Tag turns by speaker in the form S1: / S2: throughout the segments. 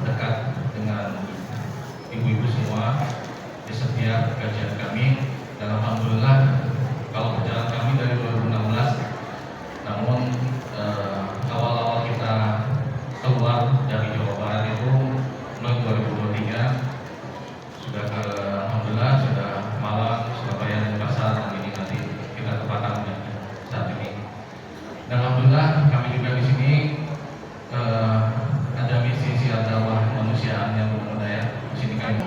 S1: dekat dengan ibu-ibu semua di setiap kajian kami, dan alhamdulillah kalau perjalanan kami dari 2016, namun awal-awal kita keluar dari Jawa Barat itu mulai 2023 sudah alhamdulillah sudah Malang, Surabaya, dan Pasar, dan ini nanti kita ke Batam saat ini. Dan alhamdulillah kami juga di sini ada misi siar dakwah kemanusiaan yang bermuda ya. Di sini kami.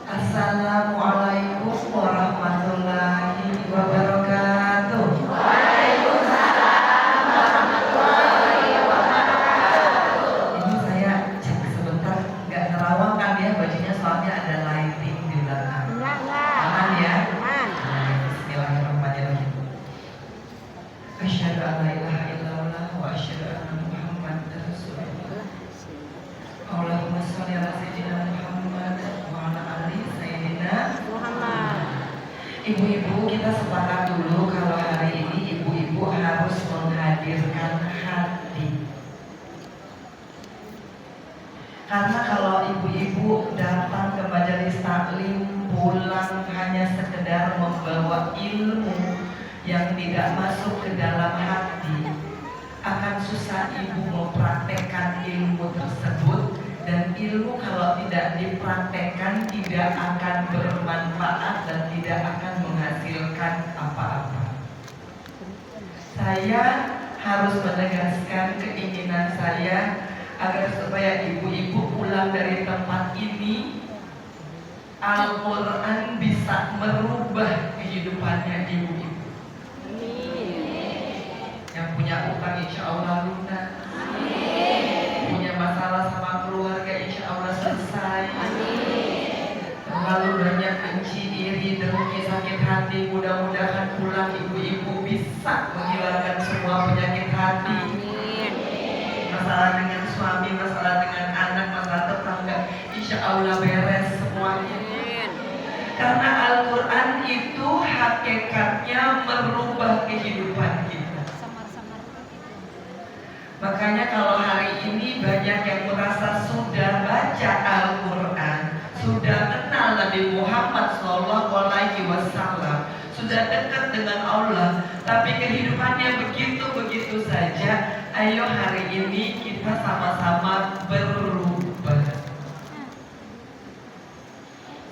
S2: Assalamualaikum warahmatullahi wabarakatuh. Ini saya cek sebentar, nggak nerawang kan ya bajunya, soalnya ada lighting di belakang. Aman ya? Bismillahirrahmanirrahim. Asyhadu an la ilaha illallah wa asyhadu anna Muhammadar Rasulullah. Allahumma sholli ala sayyidina Muhammad wa ala ali sayyidina Muhammad. Ibu-ibu, kita sepakat dulu kalau hari ini ibu-ibu harus menghadirkan hati. Karena kalau ibu-ibu datang ke majelis taklim pulang hanya sekedar membawa ilmu yang tidak masuk ke dalam hati, akan susah ibu mempraktekkan ilmu tersebut, dan ilmu kalau tidak dipraktekkan tidak akan bermanfaat dan tidak akan menghasilkan apa-apa. Saya harus menegaskan keinginan saya agar supaya ibu-ibu pulang dari tempat ini Al-Quran bisa merubah kehidupannya ibu-ibu. Yang punya utang insya Allah lunas. Punya masalah sama keluarga insya Allah selesai. Terlalu banyak benci, iri, dengki, sakit hati, mudah-mudahan pulang ibu-ibu bisa menghilangkan semua penyakit hati. Masalah dengan suami, masalah dengan anak, masalah tetangga, insya Allah beres semuanya. Karena Al-Quran itu hakikatnya merubah kehidupan kita. Makanya kalau hari ini banyak yang merasa sudah baca Al-Quran, sudah kenal Nabi Muhammad SAW, sudah dekat dengan Allah, tapi kehidupannya begitu-begitu saja. Ayo hari ini kita sama-sama berubah.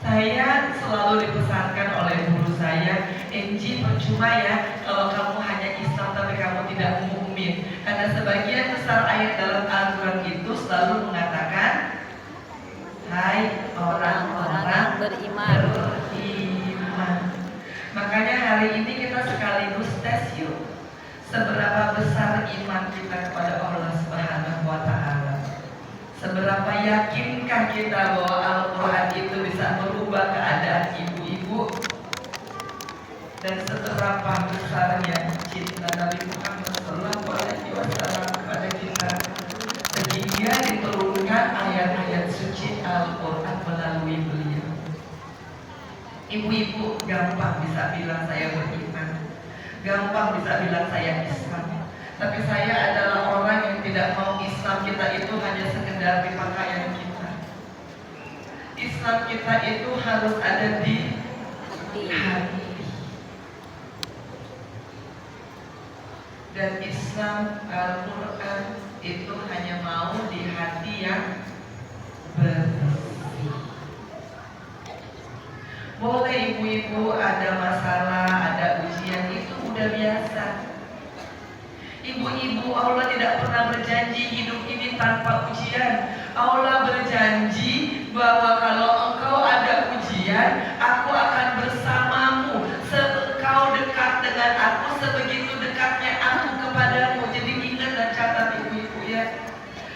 S2: Saya selalu dipesankan oleh guru saya, Enji, percuma ya kalau kamu hanya Islam tapi kamu tidak mukmin. Karena sebagian besar ayat dalam Al-Quran itu selalu mengatakan, hai orang-orang beriman. Makanya hari ini kita sekaligus tes yuk, seberapa besar iman kita kepada Allah Subhanahu wa Ta'ala. Seberapa yakinkah kita bahwa Al-Quran itu bisa merubah keadaan ibu-ibu, dan seberapa besarnya cinta Nabi Muhammad SAW kepada kita, sehingga diturunkan ayat-ayat suci Al-Quran melalui beliau. Ibu-ibu gampang bisa bilang saya beriman, gampang bisa bilang saya Islam. Tapi saya adalah orang yang tidak mau Islam kita itu hanya sekedar di pakaian kita. Islam kita itu harus ada di hati. Dan Islam Al-Quran itu hanya mau di hati yang bersih. Boleh ibu-ibu ada masalah, ada ujian, itu udah biasa. Ibu-ibu, Allah tidak pernah berjanji hidup ini tanpa ujian. Allah berjanji bahwa kalau engkau ada ujian, aku akan bersamamu. Engkau dekat dengan aku, sebegitu dekatnya aku kepadamu. Jadi ingat dan catat ibu-ibu ya.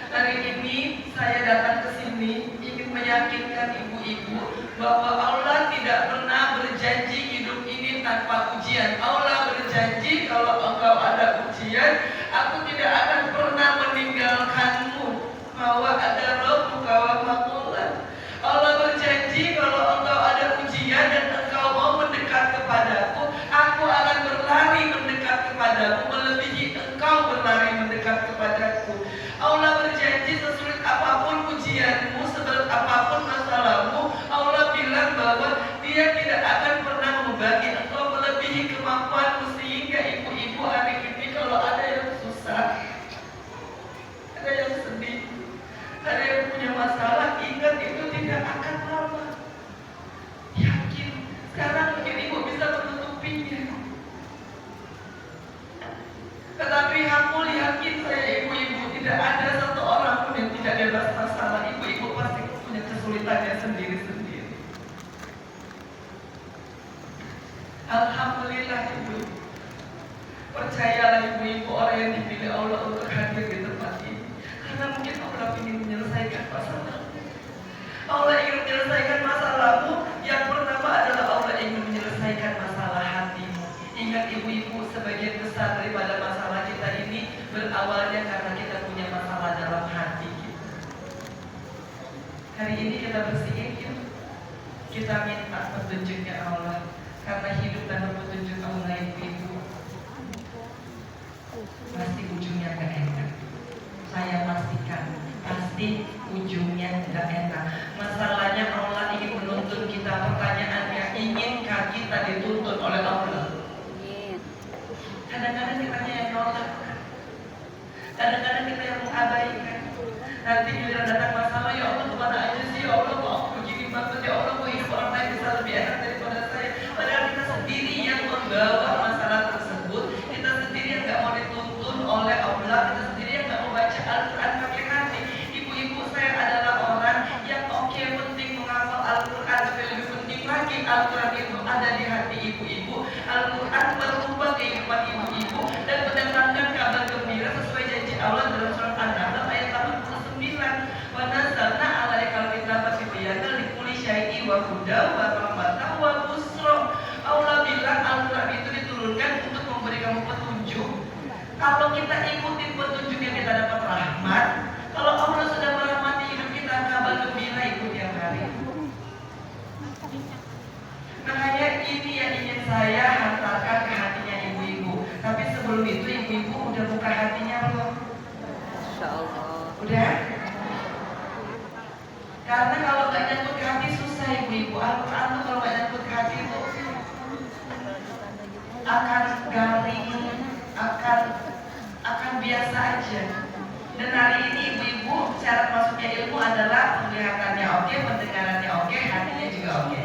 S2: Hari ini saya datang ke sini ingin meyakinkan ibu-ibu bahwa Allah tidak pernah berjanji hidup ini tanpa ujian. Allah berjanji kalau engkau ada ujian, aku tidak akan pernah meninggalkanmu. Bahwa ada Rabbuka wa maqulan. Allah berjanji kalau engkau ada ujian dan engkau mau mendekat kepadaku, aku akan berlari mendekat kepadamu melebihi engkau berlari mendekat kepadaku. Allah percayalah ibu-ibu orang yang dipilih Allah untuk hadir di tempat ini. Karena mungkin Allah ingin menyelesaikan masalah. Allah ingin menyelesaikan masalahmu. Yang pertama adalah Allah ingin menyelesaikan masalah hatimu. Ingat ibu-ibu, sebagian besar daripada masalah kita ini berawalnya karena kita punya masalah dalam hati kita. Hari ini kita bersihin yuk. Kita minta petunjuknya Allah. Karena hidup tanpa petunjuk Allah ibu-ibu pasti ujungnya gak enak. Saya pastikan pasti ujungnya gak enak. Masalahnya Allah ingin menuntun kita. Pertanyaannya, inginkah kita dituntun oleh Allah? Kadang-kadang kita yang nolak, kadang-kadang kita yang mengabaikan. Nanti bila datang masalah, ya Allah kemana aja sih, ya Allah kok aku begini banget, ya Allah kok hidup orang lain bisa lebih enak daripada saya. Padahal kita sendiri yang membawa masalah tersebut, kita sendiri yang gak mau dituntun oleh Allah, kita sendiri yang gak mau baca Al-Quran pakai hati. Ibu-ibu, saya adalah orang yang penting menghafal Al-Quran, tapi lebih penting lagi Al-Quran itu ada di hati ibu-ibu. Al-Quran berubah kehidupan ibu-ibu dan mendatangkan kabar gembira sesuai janji Allah dalam surat An-Nahl ayat 89. Wa nazzalna 'alaikal kitaba tibyanan likulli syai'in wa hudan wa rahmatan wa busra. Allah bilang Al-Quran itu diturunkan untuk memberi kamu petunjuk. Kalau kita ikutin petunjuknya kita dapat rahmat. Kalau Allah sudah merahmati hidup kita, kabar gembira ikut tiap hari. Makanya ini yang ingin saya hantarkan ke hatinya ibu-ibu. Tapi sebelum itu ibu-ibu udah buka hatinya belum?
S3: Insyaallah.
S2: Udah? Karena kalau nggak nyangkut ke hati susah ibu-ibu. Al-Quran tuh kalau nggak nyangkut ke hati itu akan garing, akan biasa aja. Dan hari ini ibu-ibu syarat masuknya ilmu adalah penglihatannya oke, pendengarannya oke, hatinya juga oke.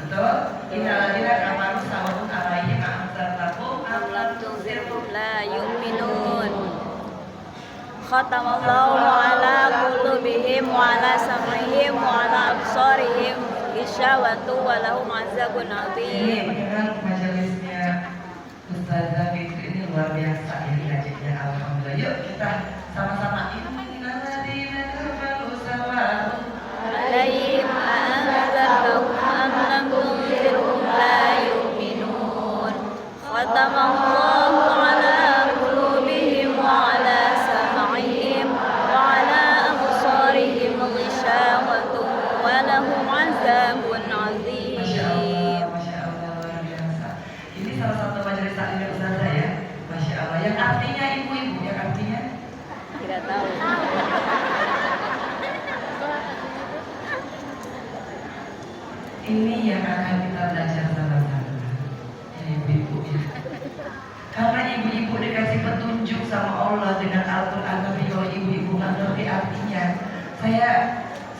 S2: Betul? Innalladzina kafaru sawa'un 'alaihim a'anzartahum am lam tunzirhum
S3: La yu'minun. Khatamallahu ala qulubihim wa ala sam'ihim wa ala absarihim ghishawatu wa lahum 'adzabun 'adzim.
S2: Ini mendengar majelisnya Ustazah Fitri ini luar biasa ini ngajinya. Alhamdulillah. Yuk kita sama-sama innalladzina kafaru sawa'un
S3: Alaihim a'anzartahum am lam tunzirhum la yu'minun. Khatamallahu ala qulubihim wa ala sam'ihim wa ala absarihim ghishawatu wa lahum 'adzabun 'adzim.
S2: Masya Allah, luar biasa. Ini salah satu majelis taklim Ustazah ya. Masya Allah. Yang artinya ibu-ibu, yang artinya
S3: Tidak tahu.
S2: ini yang akan kita belajar sama-sama. Ya ibu-ibu ya. Karena ibu-ibu dikasih petunjuk sama Allah dengan Al-Quran, tapi kalau ibu-ibu nggak ngerti artinya,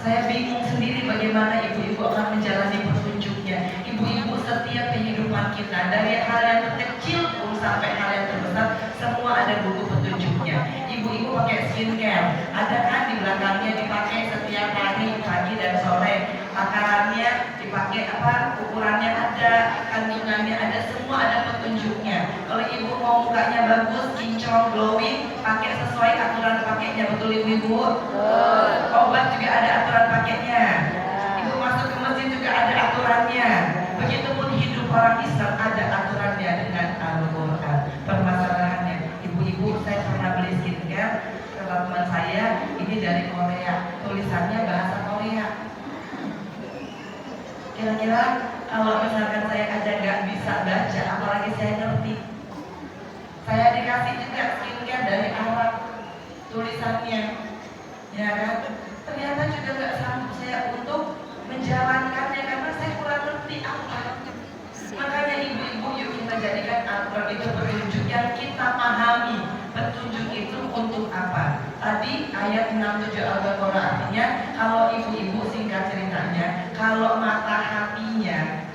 S2: saya bingung sendiri bagaimana ibu-ibu akan menjalani petunjuknya. Ibu-ibu setiap kehidupan kita, dari hal yang terkecil pun sampai hal yang terbesar, semua ada buku petunjuknya. Ibu-ibu pakai skincare, ada kan di belakangnya dipakai setiap hari, pagi dan sore. Takarannya dipakai apa, ukurannya ada, kandungannya ada, semua ada petunjuknya. Kalau ibu mau mukanya bagus, kinclong, glowing, pakai sesuai aturan pakainya, betul ibu-ibu? Obat juga ada aturan pakainya. Ibu masuk ke masjid juga ada aturannya. Begitupun hidup orang Islam ada aturannya dengan Al-Quran. Permasalahannya, ibu-ibu, saya pernah beli skincare ke teman saya, ini dari Korea, tulisannya bahasa Korea. Kira-kira kalau misalkan saya aja nggak bisa baca, apalagi saya ngerti. Saya dikasih juga skincare dari Arab, tulisannya, ya kan? Ternyata juga nggak sanggup saya untuk menjalankannya karena saya kurang ngerti apa. Makanya ibu-ibu, yuk kita jadikan Al-Quran itu petunjuk yang kita pahami. Petunjuk itu untuk apa? Tadi ayat 67 Al-Baqarah artinya, kalau ibu-ibu singkat ceritanya, kalau mata hatinya,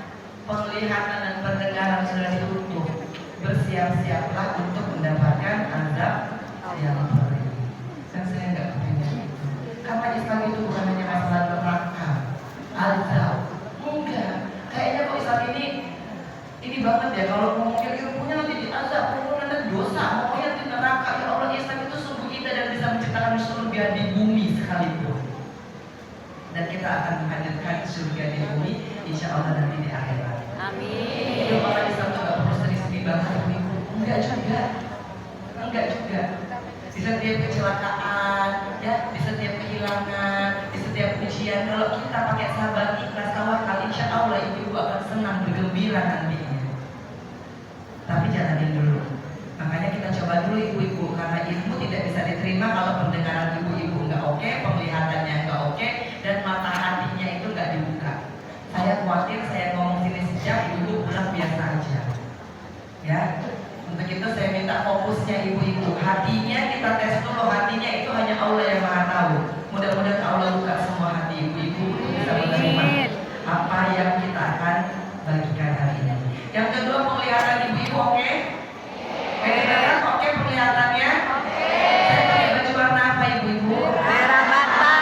S2: penglihatan dan pendengaran sudah ditutup, bersiap-siaplah untuk mendapatkan azab yang pedih. Dan saya nggak kepengen itu. Karena Islam itu bukan hanya masalah neraka, azab. Enggak. Kayaknya kok Islam ini banget ya, kalau ngomong kira-kira punya nanti diazab, punya nanti dosa. kita akan menghadirkan surga di bumi, insya Allah nanti di akhirat.
S3: Amin.
S2: Hidup orang Islam tuh gak perlu sedih-sedih banget, ibu. Enggak juga. Di setiap kecelakaan, ya, di setiap kehilangan, di setiap ujian, kalau kita pakai sabar, ikhlas, tawakal, insya Allah ibu akan senang, bergembira nantinya. Tapi jalanin dulu. Makanya kita coba dulu ibu-ibu, karena ilmu tidak bisa diterima kalau pendengaran ibu-ibu nggak oke, penglihatannya nggak oke, dan mata hatinya itu nggak dibuka. Saya khawatir saya ngomong sini sejak ibu pulang biasa aja. Ya, untuk itu saya minta fokusnya ibu-ibu. Hatinya kita tes dulu, hatinya itu hanya Allah yang Maha tahu. Mudah-mudahan Allah buka semua hati ibu-ibu untuk bisa menerima apa yang kita akan bagikan hari ini. Yang kedua, penglihatan ibu-ibu oke? Penglihatan oke penglihatannya? Saya pakai baju warna apa ibu-ibu?
S3: Merah bata.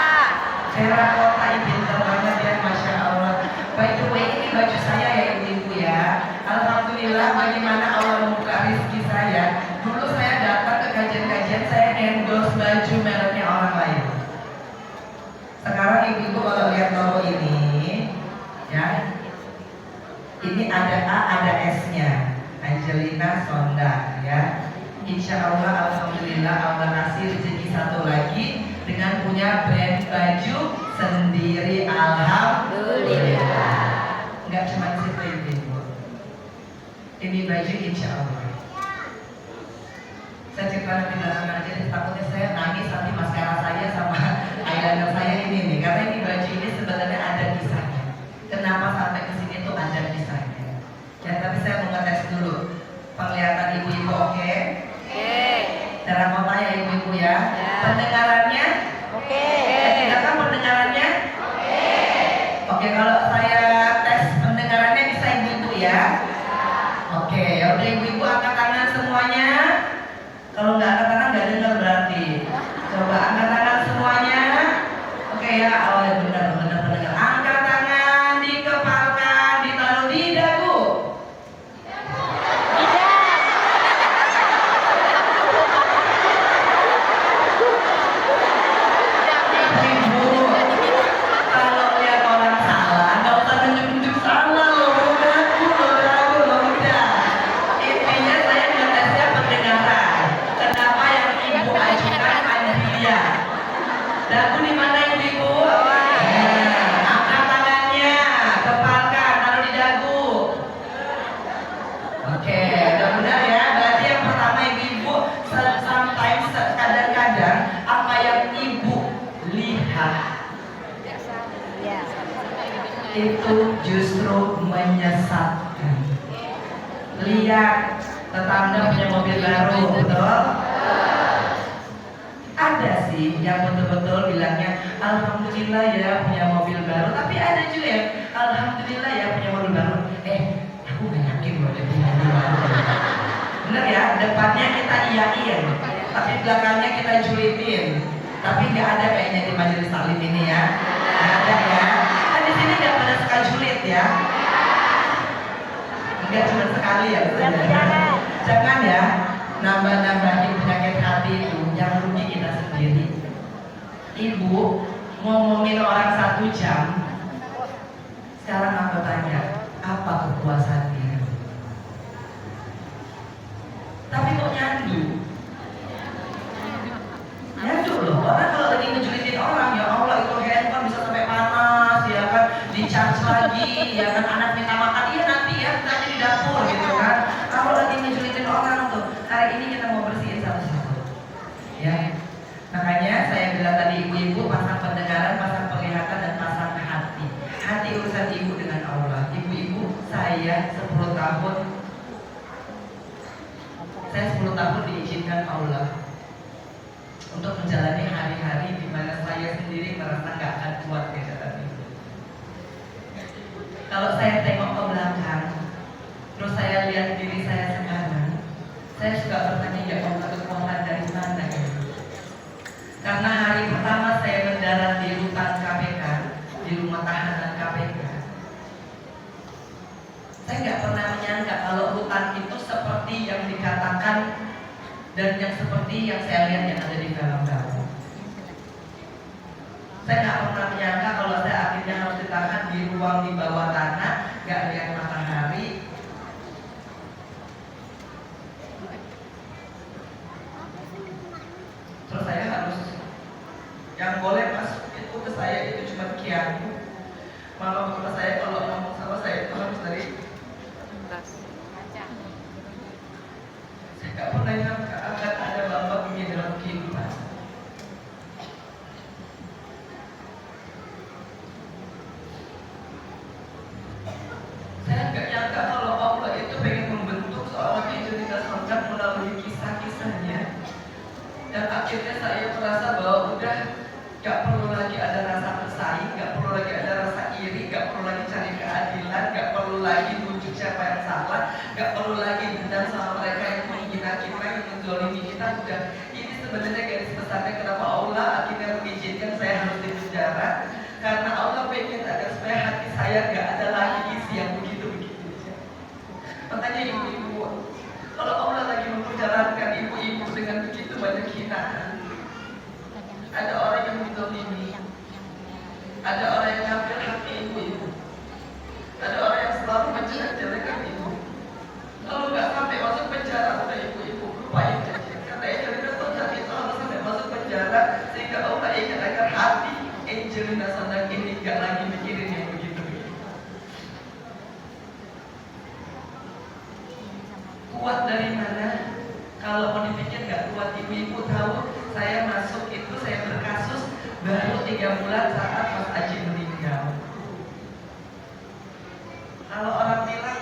S2: Terakota, pintar banget ya, Masya Allah. By the way, ini baju saya ya ibu-ibu ya. Alhamdulillah bagaimana Allah membuka rezeki saya. Dulu saya datang ke kajian-kajian, saya endorse baju mereknya orang lain. Sekarang ibu-ibu kalau lihat logo ini, ya, ini ada A, ada S-nya, Angelina Sonda, ya. Insya Allah, alhamdulillah Allah kasih rezeki satu lagi dengan punya brand baju sendiri, alhamdulillah. Enggak cuma situ ibu. Ini baju insya Allah. Saya cerita nanti belakangan aja, takutnya saya nangis nanti maskara saya sama eyeliner saya ini nih, karena ini baju ini sebenarnya ada kisahnya. Kenapa sampai ke sini tuh ada kisahnya. Ya, tapi saya mau ngetes dulu. Penglihatan ibu-ibu oke? Terakota ya ibu-ibu ya. Pendengarannya?
S3: Oke.
S2: Silakan pendengarannya? Oke, kalau saya tes pendengarannya bisa ibu-ibu ya. Oke, ya udah ibu-ibu angkat tangan semuanya. Kalau nggak angkat tangan nggak dengar berarti. Coba angkat tangan semuanya. Oke ya, oh ya benar pendengar. Angkat tangan, dikepalkan, ditaruh di dagu. Ibu, kalau lihat orang salah, nggak usah nunjuk-nunjuk salah loh, dagu loh, udah. Intinya saya ngetesnya pendengaran. Kenapa yang ibu ajukan Andrea? Dagu di mana ibu? Angkat tangannya, kepalkan, taruh di dagu. Oke, udah benar ya. Berarti yang pertama ibu, sometimes kadang-kadang apa yang ibu lihat
S3: Ya.
S2: itu justru menyesatkan. Lihat tetangga punya mobil baru, betul? Ada sih yang betul-betul bilangnya alhamdulillah ya punya mobil baru, tapi ada juga yang alhamdulillah ya punya mobil baru. Aku gak yakin loh dia punya mobil baru. Bener ya, depannya kita iyain, tapi belakangnya kita julitin. Tapi nggak ada kayaknya di majelis taklim ini ya. Nggak ada ya. Kan di sini nggak pada suka julid ya. Enggak cuma sekali ya. Jangan ya nambah-nambahin penyakit hati itu, yang rugi kita sendiri. Ibu ngomongin orang 1 jam, sekarang aku tanya, apa kepuasannya? Tapi kok nyandu? Nyandu loh, orang kalau lagi ngejulitin orang, ya Allah itu handphone bisa sampai panas, ya kan, di-charge lagi, ya kan, anak minta makan, iya nanti ya, nanti di dapur gitu kan. Kalau lagi ngejulitin orang tuh, hari ini kita mau bersihin satu-satu. Ya, makanya saya bilang tadi ibu-ibu pasang pendengaran, pasang penglihatan, dan pasang hati. Hati urusan ibu dengan Allah. Ibu-ibu, saya 10 tahun diizinkan Allah untuk menjalani hari-hari di mana saya sendiri merasa nggak akan kuat ke jalan itu. Kalau saya tengok ke belakang, terus saya lihat diri saya sekarang, saya suka bertanya, ya Allah, kekuatan dari mana ya? Karena hari pertama saya mendarat di rutan KPK, di rumah tahanan KPK, saya nggak pernah menyangka kalau rutan itu seperti yang dikatakan dan yang seperti yang saya lihat yang ada di film-film. Saya nggak pernah menyangka kalau saya akhirnya cuma ditahan di ruang di bawah tanah, nggak lihat matahari. Terus saya harus, yang boleh masuk itu ke saya itu cuma kiai. Mama bapak saya kalau ngomong sama saya itu harus dari. Saya nggak pernah nyangka akan ada bapak begini dalam kehidupan. Saya nggak nyangka kalau Allah itu pengen membentuk seorang identitas lengkap melalui kisah-kisahnya. Dan akhirnya saya merasa bahwa udah gak perlu lagi ada rasa bersaing, gak perlu lagi ada rasa iri, gak perlu lagi cari keadilan, gak perlu lagi tunjuk siapa yang salah, gak perlu lagi dendam sama mereka yang menghina kita, yang menzolimi kita. Udah, ini sebenarnya garis besarnya kenapa Allah akhirnya mengizinkan saya harus di penjara, karena Allah pengen agar supaya hati saya gak ada lagi isi yang begitu-begitu. Makanya ibu-ibu, kalau Allah lagi memperjalankan ibu-ibu dengan begitu banyak hinaan, ada orang yang menzalimi, ada orang yang ngambil hati ibu-ibu, ada orang yang selalu menjelek-jelekan ibu. Kalau nggak sampai masuk penjara, udah ibu-ibu lupain aja. Karena Angelina Sondang itu harus sampai masuk penjara sehingga Allah ingin agar hati Angelina Sondang ini nggak lagi mikirin yang begitu-begitu. Kuat dari mana? Kalau mau dipikir nggak kuat, ibu-ibu tahu saya masuk itu, saya berkasus baru 3 bulan saat Mas Aji meninggal. Kalau orang bilang,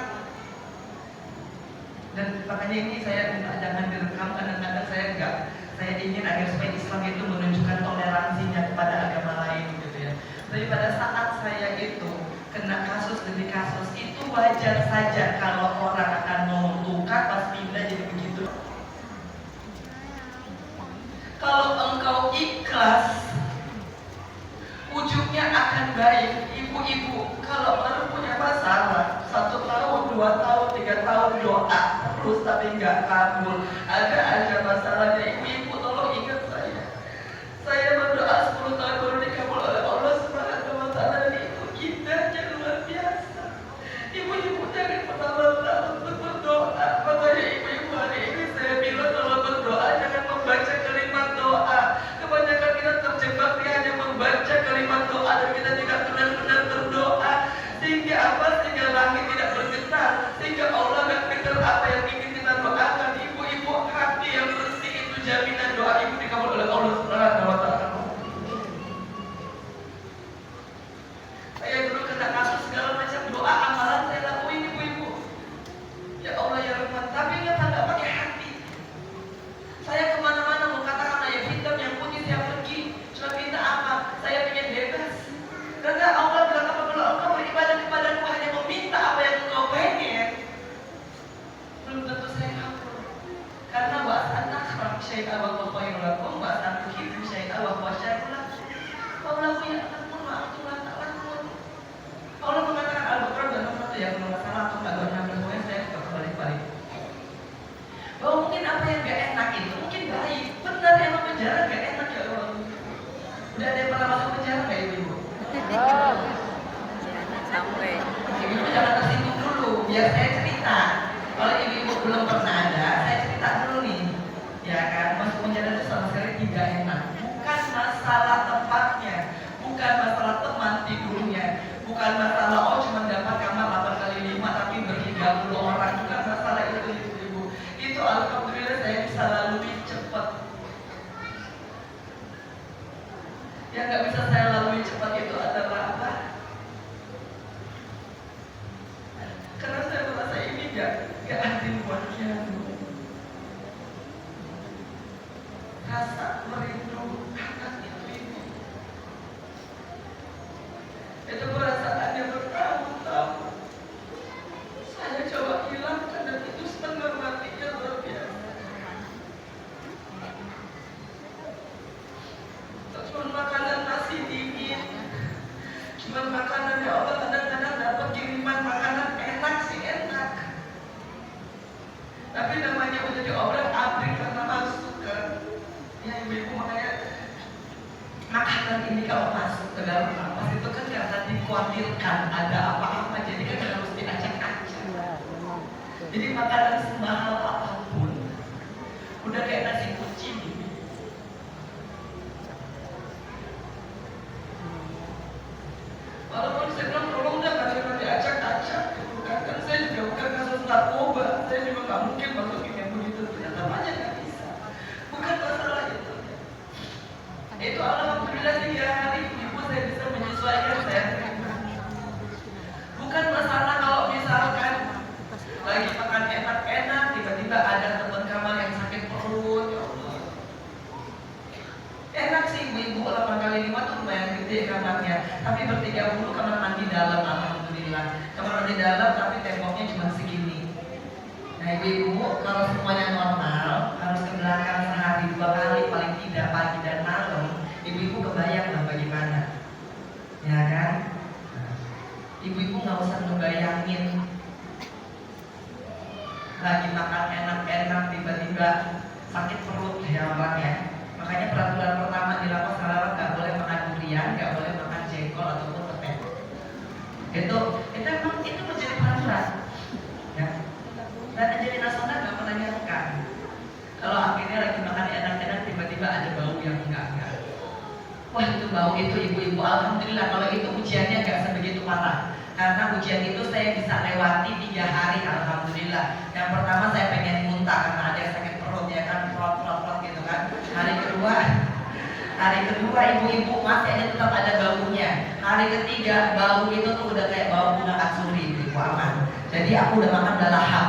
S2: dan makanya ini saya minta jangan direkam, kadang-kadang saya ingin agar supaya Islam itu menunjukkan toleransinya kepada agama lain gitu ya. Tapi pada saat saya itu kena kasus demi kasus, itu wajar saja kalau orang akan menguntungkan pas pindah jadi begitu. Kalau engkau ikhlas, ujungnya akan baik. Ibu-ibu, kalau baru punya masalah 1 tahun, 2 tahun, 3 tahun doa terus tapi nggak kabul, ada aja masalahnya. Ibu-ibu tolong ingat saya. Saya berdoa 10 tahun baru dikabul oleh Allah Subhanahu wa Ta'ala, dan itu indahnya luar biasa. Ibu-ibu jangan pernah lelah untuk berdoa. Makanya ibu-ibu hari ini saya bilang kalau berdoa jangan membaca kalimat doa. Kebanyakan kita terjebak di hanya membaca kalimat doa dan kita tidak benar-benar berdoa. Sehingga apa? Sehingga langit tidak bergetar, sehingga Allah tidak dengar apa yang ingin kita doakan. Ibu-ibu, hati yang bersih itu jaminan doa ibu dikabul oleh Allah Subhanahu wa Ta'ala. Saya dulu kena kasus segala macam doa amalan saya lakuin ibu-ibu. Ya Allah ya Rahman, tapi nggak pakai hati. Saya kemana-mana mau katakan yang hitam, yang putih, saya pergi. Cuma minta apa? Saya ingin bebas. Karena Allah bilang apa? Kalau engkau beribadah kepadaku hanya meminta apa yang engkau pengen, belum tentu saya kabul. Karena wa'asan akhrak syai'ah wa huwa khairul lakum wa'asan tuhibbu syai'ah wa huwa syarrul lakum. Allah ya'lamu ma antum la ta'lamun. Allah mengatakan Al-Baqarah dan satu yang masalah atau nggak benar semuanya saya kebalik-balik. Bahwa mungkin apa yang gak enak itu mungkin baik. Benar emang penjara gak enak ya Allah. Udah ada yang pernah masuk penjara nggak ibu-ibu?
S3: Jangan sampai.
S2: Ibu-ibu jangan tersinggung dulu, biar saya cerita. Kalau ibu-ibu belum pernah ada, saya cerita dulu nih. Ya kan, masuk penjara itu sama sekali tidak enak. Bukan masalah tempatnya, bukan masalah teman tidurnya, bukan masalah oh cuma dapat kamar 8x5 tapi ber-30 orang, bukan masalah itu ibu-ibu. Itu alhamdulillah saya bisa lalui cepat. Yang nggak bisa saya lalui cepat itu adalah apa? Karena saya merasa ini gak adil buat kiamu. Rasa merindu anak itu. Itu perasaannya bertahun-tahun. Saya coba hilangkan dan itu setengah matinya luar biasa. Cuma makanan nasi dingin, cuma makanan ya Allah, kadang-kadang dapat kiriman makanan enak sih enak. Tapi namanya udah diobrak abrik karena masuk kan. Ya ibu-ibu makanya makan anak ini kalau masuk ke dalam lapas itu kan karena dikhawatirkan ada apa-apa, jadi kan harus diacak-acak. Jadi makanan semahal apapun, udah kayak nasi kucing. Walaupun saya bilang tolong dah kasih diacak-acak, gitu kan saya juga bukan kasus narkoba, saya juga nggak mungkin masukin yang begitu, ternyata banyak nggak bisa. Bukan masalah itu. Itu alhamdulillah 3 hari ibu saya bisa menyesuaikan saya. Bukan masalah kalau misalkan lagi makan enak-enak, tiba-tiba ada teman kamar yang sakit perut, ya Allah. Enak sih ibu-ibu 8x5 tuh lumayan gede kamarnya, tapi ber-30 kamar mandi dalam, alhamdulillah. Kamar mandi dalam tapi temboknya cuma segini. Nah ibu-ibu kalau semuanya normal harus ke belakang sehari 2 kali paling tidak, pagi dan malam. Ibu-ibu kebayang lah bagaimana, ya kan? Ibu-ibu nggak usah ngebayangin lagi makan enak-enak tiba-tiba sakit perut ya orang ya. Makanya peraturan pertama di lapas sekarang nggak boleh makan durian, nggak boleh makan jengkol ataupun petai. Itu emang itu menjadi peraturan, ya. Dan jadi nasional nggak pernah nyangka kalau akhirnya lagi makan enak-enak tiba-tiba ada bau yang enggak. Wah itu bau itu ibu-ibu, alhamdulillah kalau itu ujiannya nggak sebegitu parah. Karena ujian itu saya bisa lewati 3 hari, alhamdulillah. Yang pertama saya pengen muntah karena ada yang sakit perut ya kan, plot gitu kan. Hari kedua ibu-ibu masih aja tetap ada baunya. Hari ketiga bau itu tuh udah kayak bau bunga kasturi, ibu aman. Jadi aku udah makan udah lahap,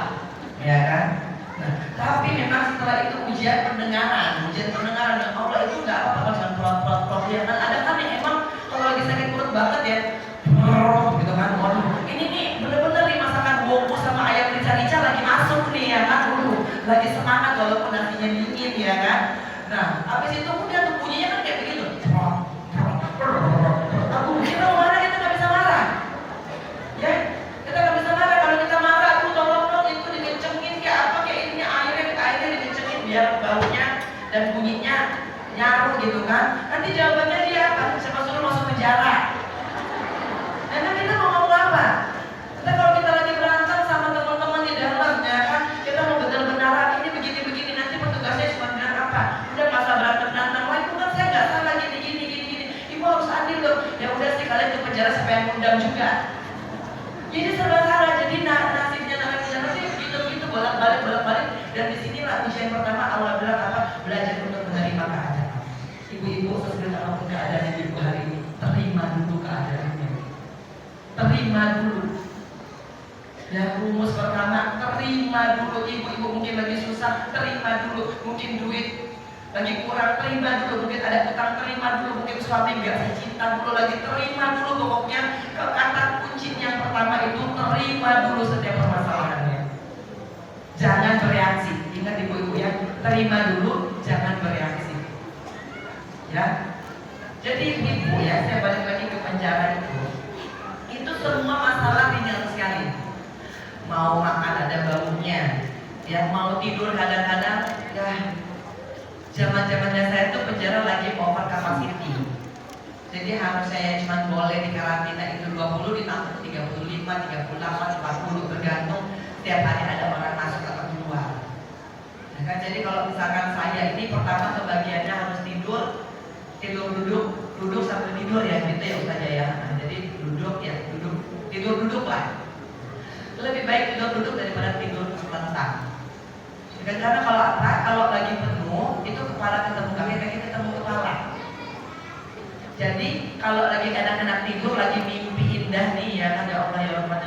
S2: ya kan. Nah, tapi memang setelah itu ujian pendengaran dan Allah itu nggak apa-apa dengan plot ya kan. Ada kan yang emang kalau lagi sakit perut banget ya, gitu kan. Waduh, ini nih bener-bener nih masakan bumbu sama ayam rica-rica lagi masuk nih ya kan. Lagi semangat walaupun nasinya dingin ya kan. Nah, habis itu udah tuh bunyinya kan kayak begitu. Kita mau marah kita nggak bisa marah, ya. Kita nggak bisa marah. Kalau kita marah tuh tolong dong itu dikencengin kayak apa kayak ininya airnya dikencengin biar baunya dan bunyinya nyaru gitu kan. Nanti jawabannya dia apa? Siapa suruh masuk penjara? Karena kita mau ngomong apa? Kita kalau kita lagi berantem sama teman-teman di dalam ya kan, kita mau benar-benar ini begini-begini, nanti petugasnya cuma bilang apa? Udah masa berantem, wah itu kan saya nggak salah gini. Ibu harus adil dong. Ya udah sih kalian ke penjara siapa yang undang juga. Jadi serba salah. Jadi nasibnya narapidana sih begitu bolak-balik. Dan disinilah ujian pertama Allah bilang apa? Belajar untuk menerima keadaan. Ibu-ibu sesuai apapun keadaan ibu hari ini, terima dulu keadaannya. Terima dulu. Ya rumus pertama, terima dulu. Ibu-ibu mungkin lagi susah, terima dulu. Mungkin duit lagi kurang, terima dulu. Mungkin ada utang, terima dulu. Mungkin suami gak cinta dulu lagi, terima dulu. Pokoknya kata kunci yang pertama itu terima dulu setiap permasalahannya. Jangan bereaksi. Ingat ibu-ibu ya, terima dulu, jangan bereaksi. Ya. Jadi ibu ya, saya balik lagi ke penjara itu semua masalah ringan sekali. Mau makan ada baunya, ya mau tidur kadang-kadang ya. Zaman-zamannya saya tuh penjara lagi over capacity. Jadi harus saya cuma boleh di karantina itu 20, ditampung 35, 38, 40 tergantung setiap hari ada orang masuk atau keluar. Nah, kan jadi kalau misalkan saya ini pertama kebagiannya harus tidur duduk sambil tidur ya gitu ya Ustazah ya. Nah, jadi tidur lah. Lebih baik tidur daripada tidur terlentang. Karena kalau lagi penuh itu kepala ketemu kaki ketemu kepala. Jadi kalau lagi enak-enak tidur, lagi mimpi indah nih ya kan ya Allah ya Rahman.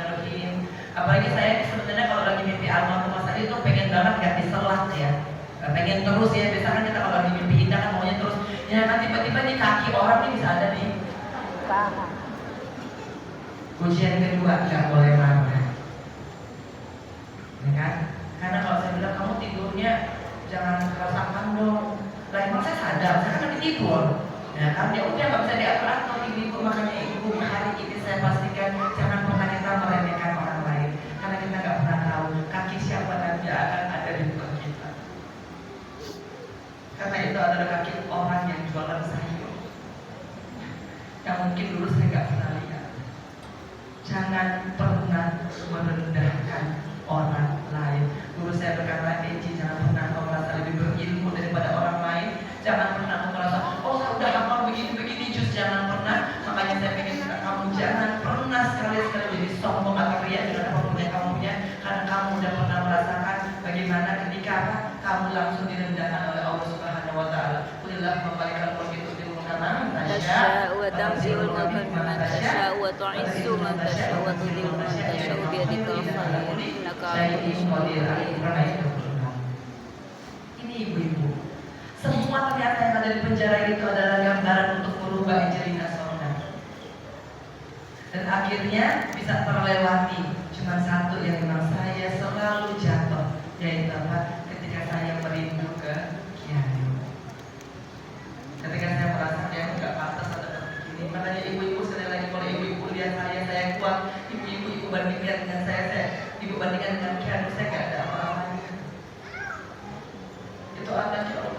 S2: Apalagi saya sebenarnya kalau lagi mimpi almarhum Mas Ali itu pengen banget gak diselat ya. Pengen terus ya, biasanya kan kita kalau lagi mimpi indah kan maunya terus. Ya nanti tiba-tiba di kaki orang nih bisa ada di paha. Ujian kedua nggak boleh marah, ya kan? Karena kalau saya bilang kamu tidurnya jangan kerasakan dong. Lah emang saya sadar, saya kan lagi tidur. Ya kan, ya udah nggak bisa diatur-atur ibu-ibu. Makanya ibu hari ini saya pastikan jangan pernah kita meremehkan orang lain. Karena kita nggak pernah tahu kaki siapa nanti akan ada di muka kita. Karena itu adalah kaki orang yang jualan sayur. yang mungkin dulu saya nggak pernah lihat. Jangan pernah merendahkan orang lain. Guru saya berkata, jangan pernah kau merasa lebih berilmu daripada orang lain. Jangan pernah kau merasa, oh saya udah hafal begini-begini, just jangan pernah. Makanya saya ingin minta kamu jangan pernah sekali-sekali jadi sombong atau riak dengan apapun yang kamu punya, karena kamu udah pernah merasakan bagaimana ketika kamu langsung direndahkan oleh Allah Subhanahu Wa Taala. Qulillah membalikkan begitu di mana
S3: tasya wa tanzi'ul mulka mimman tasya wa tu'izzu man tasya wa tudhillu man tasya bi yadikal khair innaka 'ala kulli syai'in qadir.
S2: Ini ibu-ibu, semua ternyata yang ada di penjara itu adalah gambaran untuk merubah Angelina Sonda. Dan akhirnya bisa terlewati. Cuma satu yang memang saya selalu jatuh, yaitu apa? Ketika saya merindu ke Kiai. Ketika saya merasa dia nggak pantas ada begini. Makanya ibu-ibu sekali lagi, kalau ibu-ibu lihat saya kuat. Ibu bandingkan dengan ibu bandingkan dengan Kiai, saya nggak ada apa-apanya. Itu ada di Allah.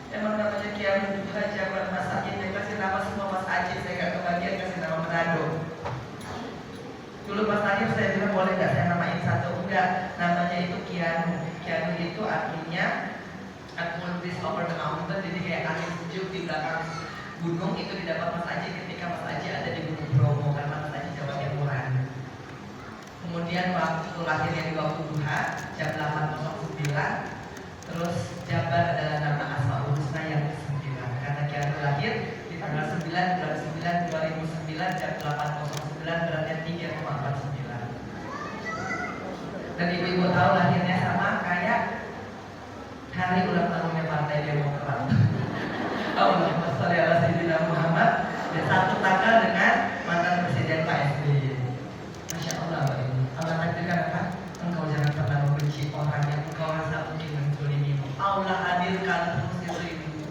S2: Emang namanya Kiai Duha Jabar Mas Ajin, saya kasih nama semua Mas Ajin, saya nggak kebagian kasih nama Manado. Dulu Mas Ajin saya bilang boleh nggak saya namain satu, enggak, namanya itu Kianu. Kianu itu artinya cool breeze over the mountain, jadi kayak angin sejuk di belakang gunung. Itu didapat Mas Ajin ketika Mas Ajin ada di Gunung Bromo, karena Mas Ajin Jawa Timuran. Kemudian waktu lahirnya di waktu duha jam 8.09. Terus Jabar adalah nama Asmaul Husna yang ke-9, karena Kianu lahir di tanggal 9 bulan 9 2009 jam 8.09, beratnya 3,49. Dan ibu-ibu tahu lahirnya sama kayak hari ulang tahunnya Partai Demokrat. Allahumma sholli ala sayyidina Muhammad. Dan satu tanggal dengan mantan Presiden Pak SBY. Masya Allah, Pak Ibu. Allah takdirkan apa? Engkau jangan pernah membenci orang yang engkau rasa mungkin menzolimi. Allah hadirkan terus itu.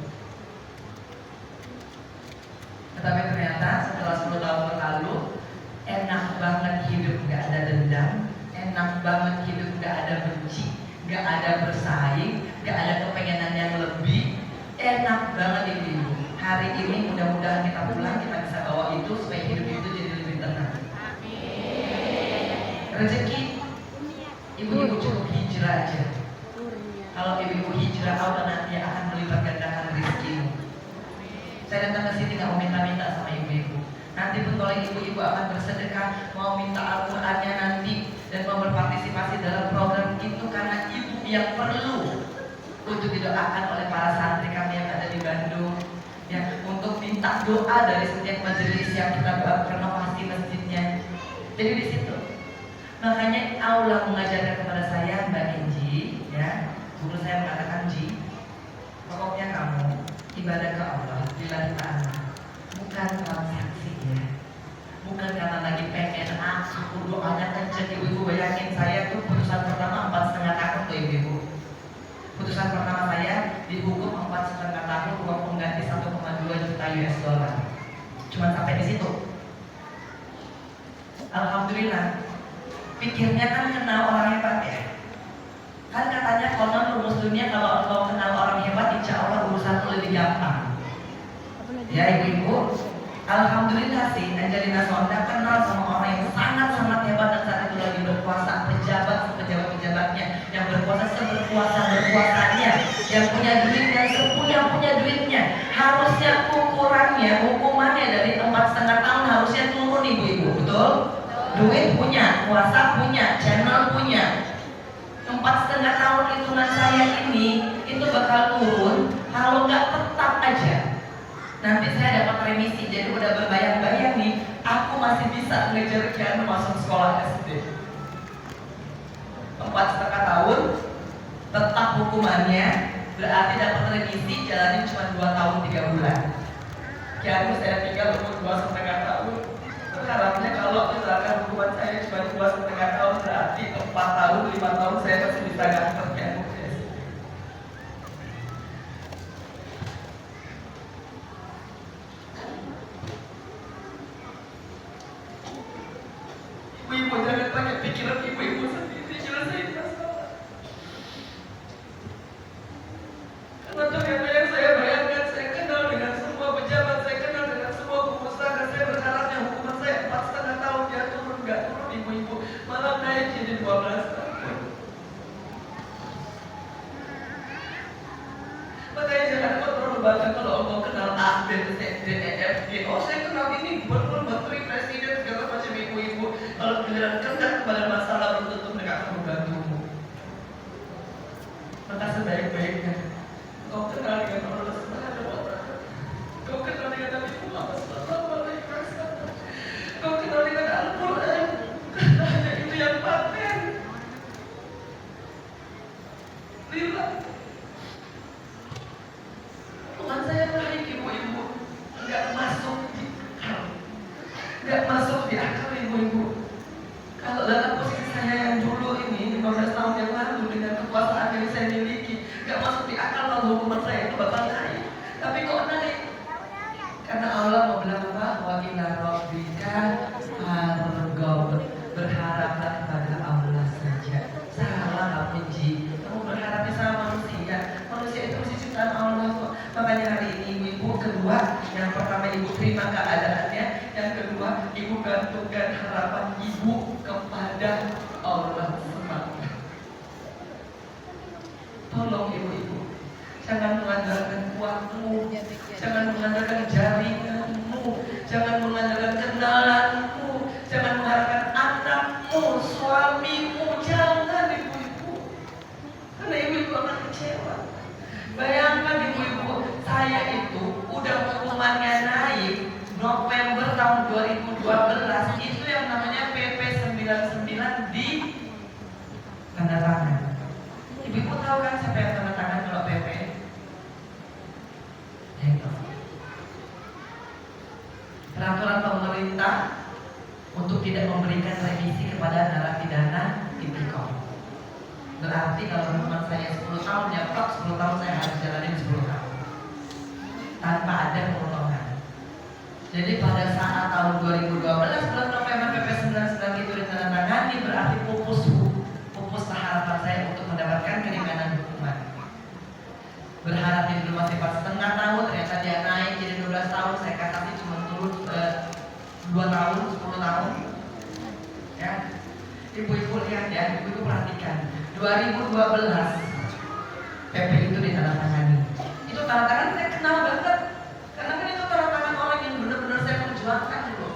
S2: Tetapi ternyata setelah 10 tahun berlalu, enak banget hidup gak ada dendam, enak banget hidup gak ada benci, gak ada bersaing, gak ada kepengenan yang lebih. Enak banget ibu. Hari ini mudah-mudahan kita pulang, kita bisa bawa itu supaya hidup itu jadi lebih tenang. Rezeki, ibu-ibu cukup hijrah aja. Kalau ibu-ibu hijrah, Allah nanti akan melipat gandakan rezekimu. Saya datang ke sini nggak mau minta-minta sama ibu-ibu. Nanti pun kalau ibu-ibu akan bersedekah, mau minta Al-Qur'annya nanti dan mau berpartisipasi dalam program itu karena ibu yang perlu untuk didoakan oleh para santri kami yang ada di Bandung, ya, untuk minta doa dari setiap majelis yang kita renovasi masjidnya. Jadi di situ. Makanya Allah mengajarkan kepada saya, Mbak Enji, ya, guru saya mengatakan, Ji, pokoknya kamu ibadah ke Allah lillahi ta'ala, bukan transaksi ya, bukan karena lagi pengen syukur doanya kenceng. Ibu-ibu bayangin, saya tuh putusan pertama 4,5 tahun tuh ibu-ibu. Putusan pertama saya dihukum 4,5 tahun, uang pengganti 1,2 juta US dollar. Cuma sampai di situ. Alhamdulillah. Pikirnya kan kenal orang hebat ya. Kan katanya konon rumus dunia, kalau engkau kenal orang hebat, insya Allah urusanmu lebih gampang. Ya ibu-ibu, alhamdulillah sih Angelina Sonda kenal sama orang yang sangat-sangat hebat dan saat itu lagi berkuasa, pejabat-pejabatnya yang berkuasa seberkuasa-berkuasanya, yang punya duit dan sepunya duitnya. Harusnya hukumannya dari 4,5 tahun harusnya turun ibu-ibu, betul? Duit punya, kuasa punya, channel punya. 4,5 tahun hitungan saya ini itu bakal turun kalau nggak tetap aja. Nanti saya dapat remisi, jadi udah berbayang-bayang nih, aku masih bisa ngejar Kianu masuk sekolah SD. 4,5 tahun, tetap hukumannya, berarti dapat remisi, jalanin cuma 2 tahun 3 bulan. Kianu saya tinggal umur 2,5 tahun. Harapnya kalau misalkan hukuman saya cuma 2,5 tahun, berarti 4 tahun, 5 tahun saya masih bisa nganter Kianu. Ibu-ibu jangan pakai pikiran ibu-ibu sendiri, nyelesain masalah. Karena ternyata yang saya bayangkan, saya kenal dengan semua pejabat, saya kenal bahkan kalau Allah kenal A, B, C, D, E, F, G. Oh saya kenal ini gubernur, menteri, presiden, segala macam ibu-ibu. Kalau giliran kendak kepada masalah belum tentu mereka akan membantumu. Maka sebaik-baiknya kau kenal dengan Allah Subhanahu wa Ta'ala. Kau kenal dengan Nabi Muhammad sallallahu alaihi wasallam. Kau kenal dengan Al-Quran. Hanya itu yang paten. Lillah. Tuhan saya baik ibu-ibu. Enggak masuk di akal. Enggak masuk di akal ibu-ibu. Kalau dalam posisi saya yang dulu ini 15 tahun yang lalu dengan kekuasaan yang saya miliki, enggak masuk di akal kalau hukuman saya itu bakal naik. Tapi kok naik? Karena Allah mau bilang apa? Wa ila rabbika farghab. Berharaplah kepada Allah saja. Salah puji. Kamu berharap sama manusia. Manusia itu mesti ciptaan Allah kok. Makanya hari ini ibu kedua, yang pertama ibu terima keadaannya, yang kedua ibu gantungkan harapan ibu kepada Allah semata. Tolong ibu-ibu, jangan mengandalkan kuatmu, jangan mengandalkan jaringanmu, jangan mengandalkan kenalanmu, jangan mengharapkan anakmu, suamimu, jangan ibu-ibu. Karena ibu-ibu akan kecewa. Bayangkan ibu-ibu, saya itu udah hukumannya naik November tahun 2012, itu yang namanya PP 99 di tanda tangan. Ibu-ibu tahu kan siapa yang tanda tangan kalau PP? Itu peraturan pemerintah untuk tidak memberikan remisi kepada narapidana tipikor. Berarti kalau hukuman saya 10 tahun, ya Pak, 10 tahun saya harus jalanin 10 tahun tanpa ada pemotongan. Jadi pada saat tahun 2012 bulan November PP 99 itu ditandatangani, berarti pupuslah harapan saya untuk mendapatkan keringanan hukuman. Berharap dia dulu masih 4,5 tahun, ternyata dia naik jadi 12 tahun, saya kasih cuma turun 2 tahun, 10 tahun. Ya, ibu-ibu lihat ya, ibu-ibu perhatikan. 2012 PP itu ditandatangani. Itu tanda tangan saya kenal banget, karena kan itu tanda tangan orang yang benar-benar saya perjuangkan dulu.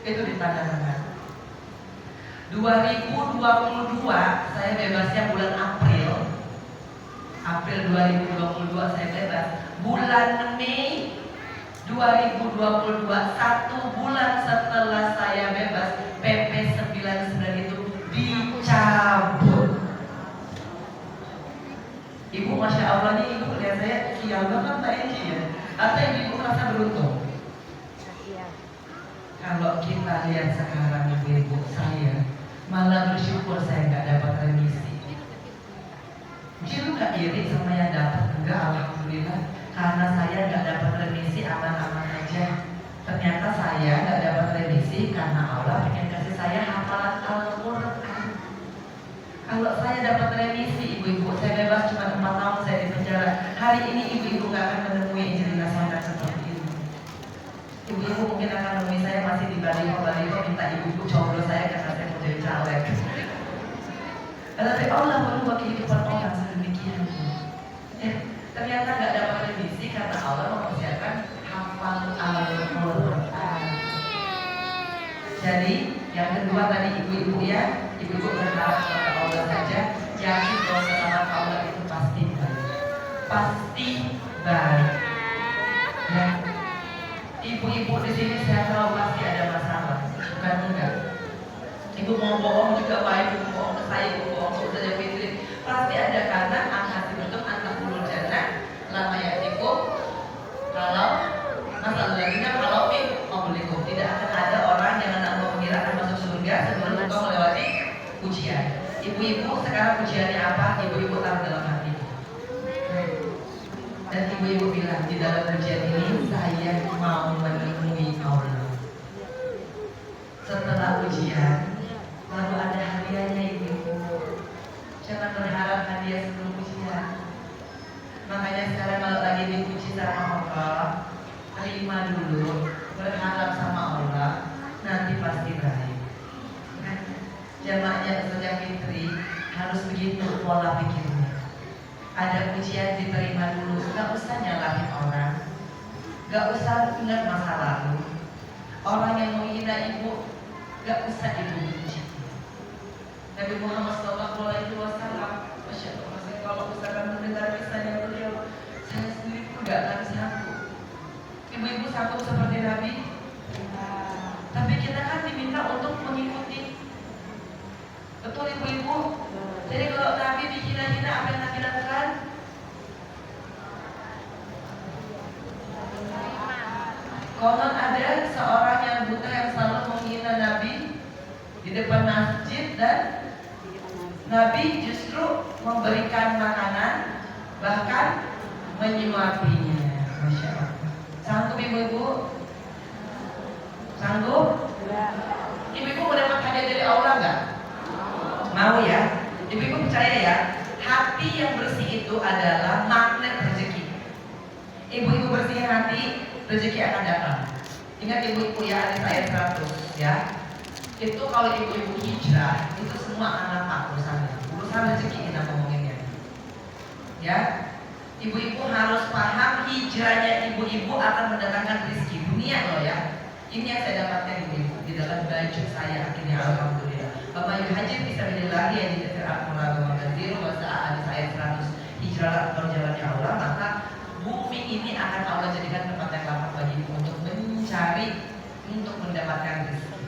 S2: Itu ditandatangani. 2022 saya bebasnya bulan April 2022 saya bebas. Bulan Mei 2022, 1 bulan setelah saya bebas, PP 99 itu dicabut. Ibu Masya Allah nih, ibu lihat saya sial banget Mbak Enji ya. Atau ibu merasa beruntung? Kalau kita lihat sekarang ibu saya malah bersyukur saya nggak dapat remisi. Jiru nggak iri sama yang dapat? Enggak, alhamdulillah. Karena saya nggak dapat remisi, aman-aman aja. Ternyata saya nggak dapat remisi karena Allah pengen kasih saya hafalan Al-Quran. Kalau saya dapat remisi, ibu-ibu, saya bebas cuma 4 tahun saya di penjara. Hari ini ibu-ibu nggak akan menemui Angelina Sondakh seperti ini. Ibu-ibu mungkin akan menemui saya masih di baliho minta ibu-ibu coblos saya karena saya mau jadi caleg. Tapi Allah merubah kehidupan orang sedemikian. Ya, ternyata nggak dapat remisi karena Allah mempersiapkan hafal Al-Quran. Jadi yang kedua tadi ibu-ibu ya, ibu-ibu berharap kepada Allah saja, yakin bahwa selamat Allah itu pasti baik, pasti baik. Ya, ibu-ibu di sini saya tahu pasti ada masalah, bukan enggak. Ibu mau bohong juga baik, ibu bohong ke saya, ibu bohong ke Ustazah Fitri, pasti ada karena angkat bentuk antar bulu jannah lama yatikum kalau masalah lainnya kalau membelikum tidak akan ada orang yang anak mengira akan masuk surga sebelum engkau melewati ujian. Ibu-ibu sekarang ujiannya apa? Ibu-ibu taruh dalam hati. Dan ibu-ibu bilang di dalam ujian ini saya mau menemui Allah. Setelah ujian lalu ada hadiahnya ibu-ibu. Jangan berharap hadiah sebelum ujian. Makanya sekarang kalau lagi dipuji sama Allah, terima dulu, berharap sama Allah, nanti pasti baik. Jamaahnya Ustazah Fitri harus begitu pola pikirnya. Ada ujian diterima dulu, nggak usah nyalahin Allah. Gak usah ingat masa lalu. Orang yang menghina ibu, gak usah ibu benci. Nabi Muhammad SAW, Masya Allah, saya kalau misalkan mendengar kisahnya beliau, saya sendiri pun gak akan sanggup. Ibu-ibu sanggup seperti Nabi? Tapi kita kan diminta untuk mengikuti. Betul ibu-ibu? Jadi kalau Nabi dihina-hina, apa yang Nabi lakukan? Konon ada seorang yang buta yang selalu menghina Nabi di depan masjid, dan Nabi justru memberikan makanan, bahkan menyuapinya. Masya Allah. Sanggup ibu-ibu? Sanggup? Ibu-ibu mau dapat hadiah dari Allah nggak? Mau ya? Ibu-ibu percaya ya? Hati yang bersih itu adalah magnet rezeki. Ibu-ibu bersihin hati, rezeki akan datang. Ingat ibu-ibu ya, hadis ayat 100 ya. Itu kalau ibu-ibu hijrah, itu semua anak pak urusannya. Urusan rezeki kita ngomonginnya. Ya, ibu-ibu harus paham hijrahnya ibu-ibu akan mendatangkan rezeki dunia loh ya. Ini yang saya dapatkan ibu-ibu di dalam baju saya akhirnya, alhamdulillah. Bapak yuhajir bisa menilai yang diterapkan oleh Magazir masa hadis ayat 100 hijrahlah ke jalannya Allah, maka bumi ini akan Allah jadikan tempat yang lapang bagimu untuk mencari, untuk mendapatkan rezeki.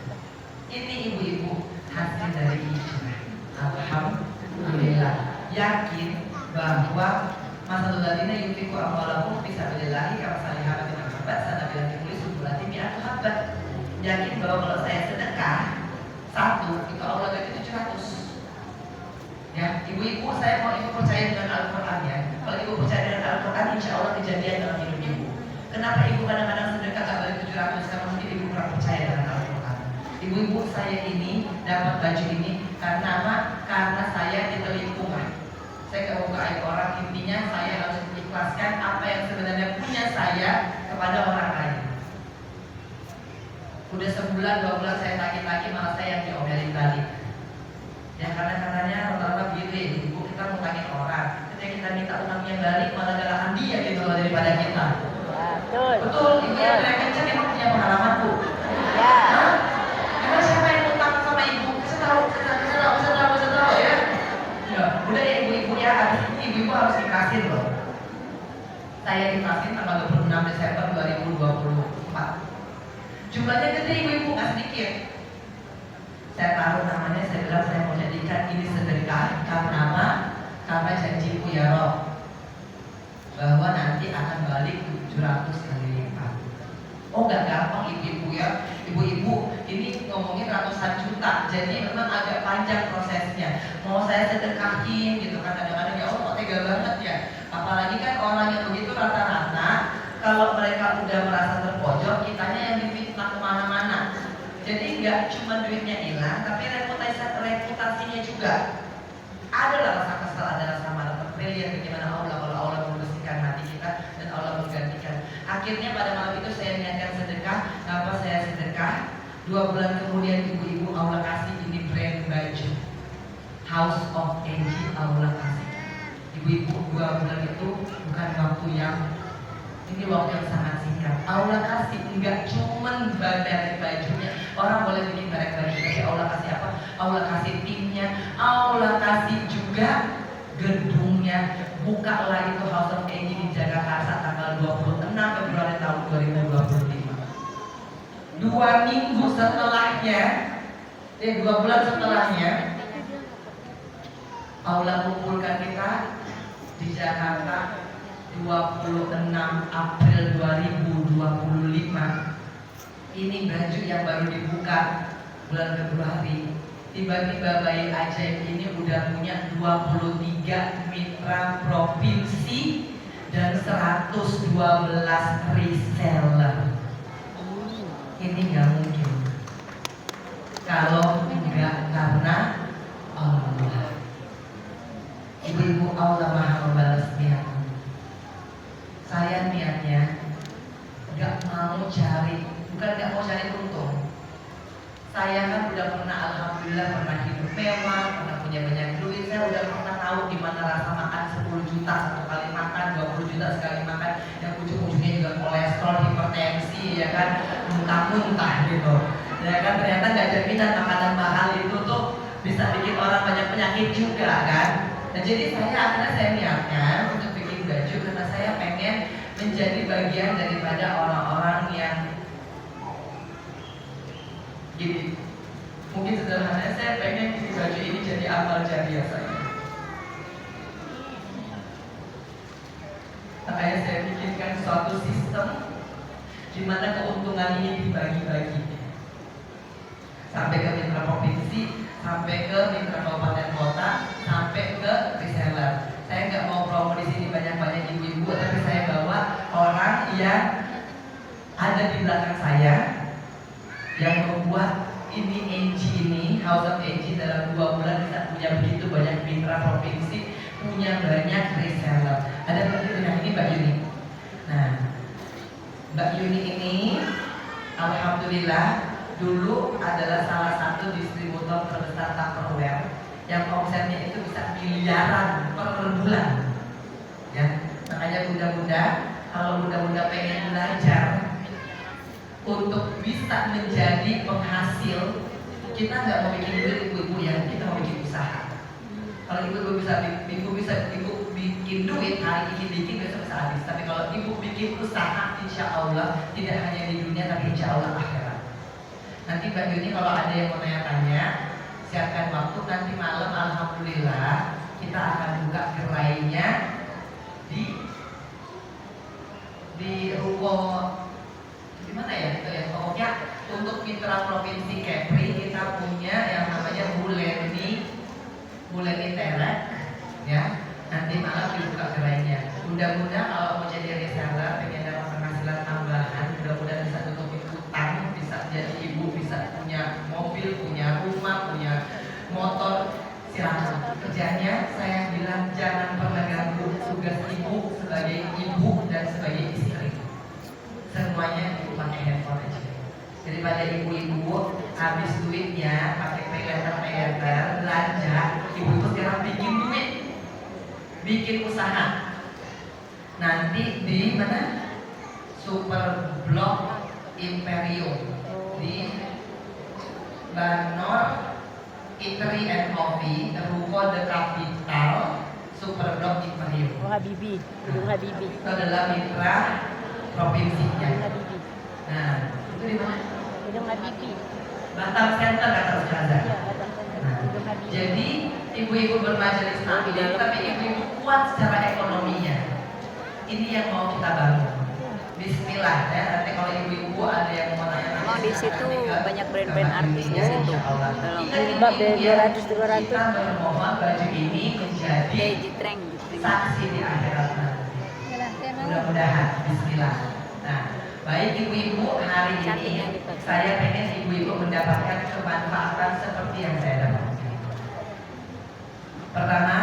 S2: Ini ibu-ibu hasil dari hijrah. Alhamdulillah. Yakin bahwa masa ladina yunfiqu amwalahum bisa billahi kama salihabat dengan habat sana bilang ditulis subulati mi'atu habat. Yakin bahwa kalau saya sedekah satu, itu Allah ganti 700. Ya, ibu-ibu, saya mau ibu percaya dengan Al-Quran ya. Kalau ibu percaya dengan Al-Quran, insya Allah kejadian dalam hidup ibu. Kenapa ibu kadang-kadang sedekah gak balik 700? Karena mungkin ibu kurang percaya dengan Al-Quran. Ibu-ibu, saya ini dapat baju ini karena apa? Karena saya ditelimpungan. Saya gak mau ke aib orang, intinya saya harus mengikhlaskan apa yang sebenarnya punya saya kepada orang lain. Udah sebulan, 2 bulan saya tagi-tagi, malah saya yang diomelin balik. Ya karena rata-rata begitu ya ibu, kita mau tagih orang, ketika kita minta utangnya balik malah galakan dia gitu loh daripada kita.
S3: Betul.
S2: Betul, ibu yang teriak kencang emang punya pengalaman bu.
S3: Ya.
S2: Hah? Emang siapa yang utang sama ibu? Saya tahu ya. Ya, udah ya ibu-ibu ya, habis ini ibu-ibu harus dikasih loh. Saya dikasih tanggal 26 Desember 2024. Jumlahnya gede ibu-ibu, nggak sedikit. Saya taruh namanya, saya bilang saya mau jadikan ini sedekah. Karena apa? Karena janjiku ya Rob, bahwa nanti akan balik 700 kali lipat. Oh nggak gampang ibu-ibu ya. Ibu-ibu ini ngomongin ratusan juta, jadi memang agak panjang prosesnya. Mau saya sedekahin gitu kan, kadang-kadang ya Allah kok tega banget ya. Apalagi kan orang yang begitu rata-rata kalau mereka udah merasa terpojok, kitanya yang difitnah kemana-mana. Jadi nggak cuma duitnya hilang, tapi reputasinya juga. Ada lah rasa kesal, ada rasa marah. Tapi lihat bagaimana Allah, kalau Allah membersihkan hati kita dan Allah menggantikan. Akhirnya pada malam itu saya niatkan sedekah. Apa saya sedekah? 2 bulan kemudian ibu-ibu Allah kasih ini brand baju House of Angel, Allah kasih. Ibu-ibu 2 bulan itu bukan waktu yang, ini waktu yang sangat singkat. Allah kasih enggak cuman merek bajunya. Orang boleh bikin merek baju, tapi Allah kasih apa? Allah kasih timnya, Allah kasih juga gedungnya. Bukalah itu House of Angel di Jakarta tanggal 26 Februari tahun 2025. 2 minggu setelahnya, 2 bulan setelahnya, Allah kumpulkan kita di Jakarta 26 April 2025. Ini baju yang baru dibuka bulan Februari. Tiba-tiba bayi ajaib ini udah punya 23 mitra provinsi dan 112 reseller. Ini nggak mungkin kalau enggak karena Allah. Ibu-ibu, Allah Maha membalas niat. Saya niatnya nggak mau cari, bukan nggak mau cari untung. Saya kan udah pernah, alhamdulillah pernah hidup mewah, pernah punya banyak duit. Saya udah pernah tahu gimana rasa makan 10 juta satu kali makan, 20 juta sekali makan, yang ujung-ujungnya juga kolesterol, hipertensi ya kan, muntah-muntah gitu. Ya kan ternyata nggak jaminan makanan mahal itu tuh bisa bikin orang banyak penyakit juga kan. Nah jadi saya niatkan untuk bikin baju karena saya pengen menjadi bagian daripada orang-orang yang gini. Mungkin sederhananya saya pengen bikin baju ini jadi amal jariah saya. Makanya saya bikinkan suatu sistem di mana keuntungan ini dibagi-bagi sampai ke mitra provinsi, sampai ke mitra kabupaten kota, sampai ke reseller. Saya nggak mau promo di sini banyak-banyak ibu-ibu, tapi saya bawa orang yang ada di belakang saya yang membuat ini AG ini, House of AG dalam 2 bulan bisa punya begitu banyak mitra provinsi, punya banyak reseller. Ada yang ini Mbak Yuni. Nah, Mbak Yuni ini alhamdulillah dulu adalah salah satu distributor terbesar Tupperware yang omsetnya itu bisa miliaran per bulan. Ya, makanya bunda-bunda, kalau bunda-bunda pengen belajar untuk bisa menjadi penghasil, kita nggak mau bikin duit ibu-ibu ya, kita mau bikin usaha. Kalau ibu bisa bikin duit hari ini bikin besok bisa habis. Tapi kalau ibu bikin usaha, insya Allah tidak hanya di dunia tapi insya Allah akhirat. Nanti Mbak Yuni kalau ada yang mau tanya-tanya, siapkan waktu nanti malam. Alhamdulillah kita akan buka gerainya di ruko di mana ya itu ya, pokoknya untuk mitra provinsi Kepri kita punya yang namanya Buleni Terek ya. Nanti malam dibuka gerainya. Mudah-mudahan kalau mau jadi reseller, pengen dapat penghasilan tambahan, mudah-mudahan bisa tutup utang, bisa jadi ibu, bisa punya mobil, punya rumah, punya motor. Silakan. Kerjanya saya bilang jangan pernah ganggu tugas ibu sebagai ibu dan sebagai istri. Semuanya ibu pakai handphone aja. Daripada ibu-ibu habis duitnya pakai pay-letter belanja, ibu-ibu sekarang bikin duit, bikin usaha. Nanti di mana? Super Block Imperium di Banor Eatery and Coffee, Ruko The Capital, Super Block Imperium.
S3: Oh Habibi, Gedung Habibi.
S2: Itu adalah mitra provinsinya.
S3: Gedung Habibi.
S2: Nah, itu di mana?
S3: Gedung Habibi.
S2: Batam Center kata Ustazah.
S3: Iya, Batam Center.
S2: Nah,
S3: Gedung Habibi.
S2: jadi ibu-ibu bermajelis taklim, tapi ibu-ibu kuat secara ekonominya. Ini yang mau kita bangun. Bismillah ya. Nanti kalau ibu-ibu ada yang mau tanya,
S3: Emang di situ banyak brand-brand artis di situ. Dalam
S2: Mbak
S3: 200-200.
S2: kita bermohon baju ini menjadi
S3: Keji Treng.
S2: saksi di akhirat nanti. Mudah-mudahan. Bismillah. Nah, baik ibu-ibu, hari ini saya pengen ibu-ibu mendapatkan kemanfaatan seperti yang saya dapatkan. Pertama,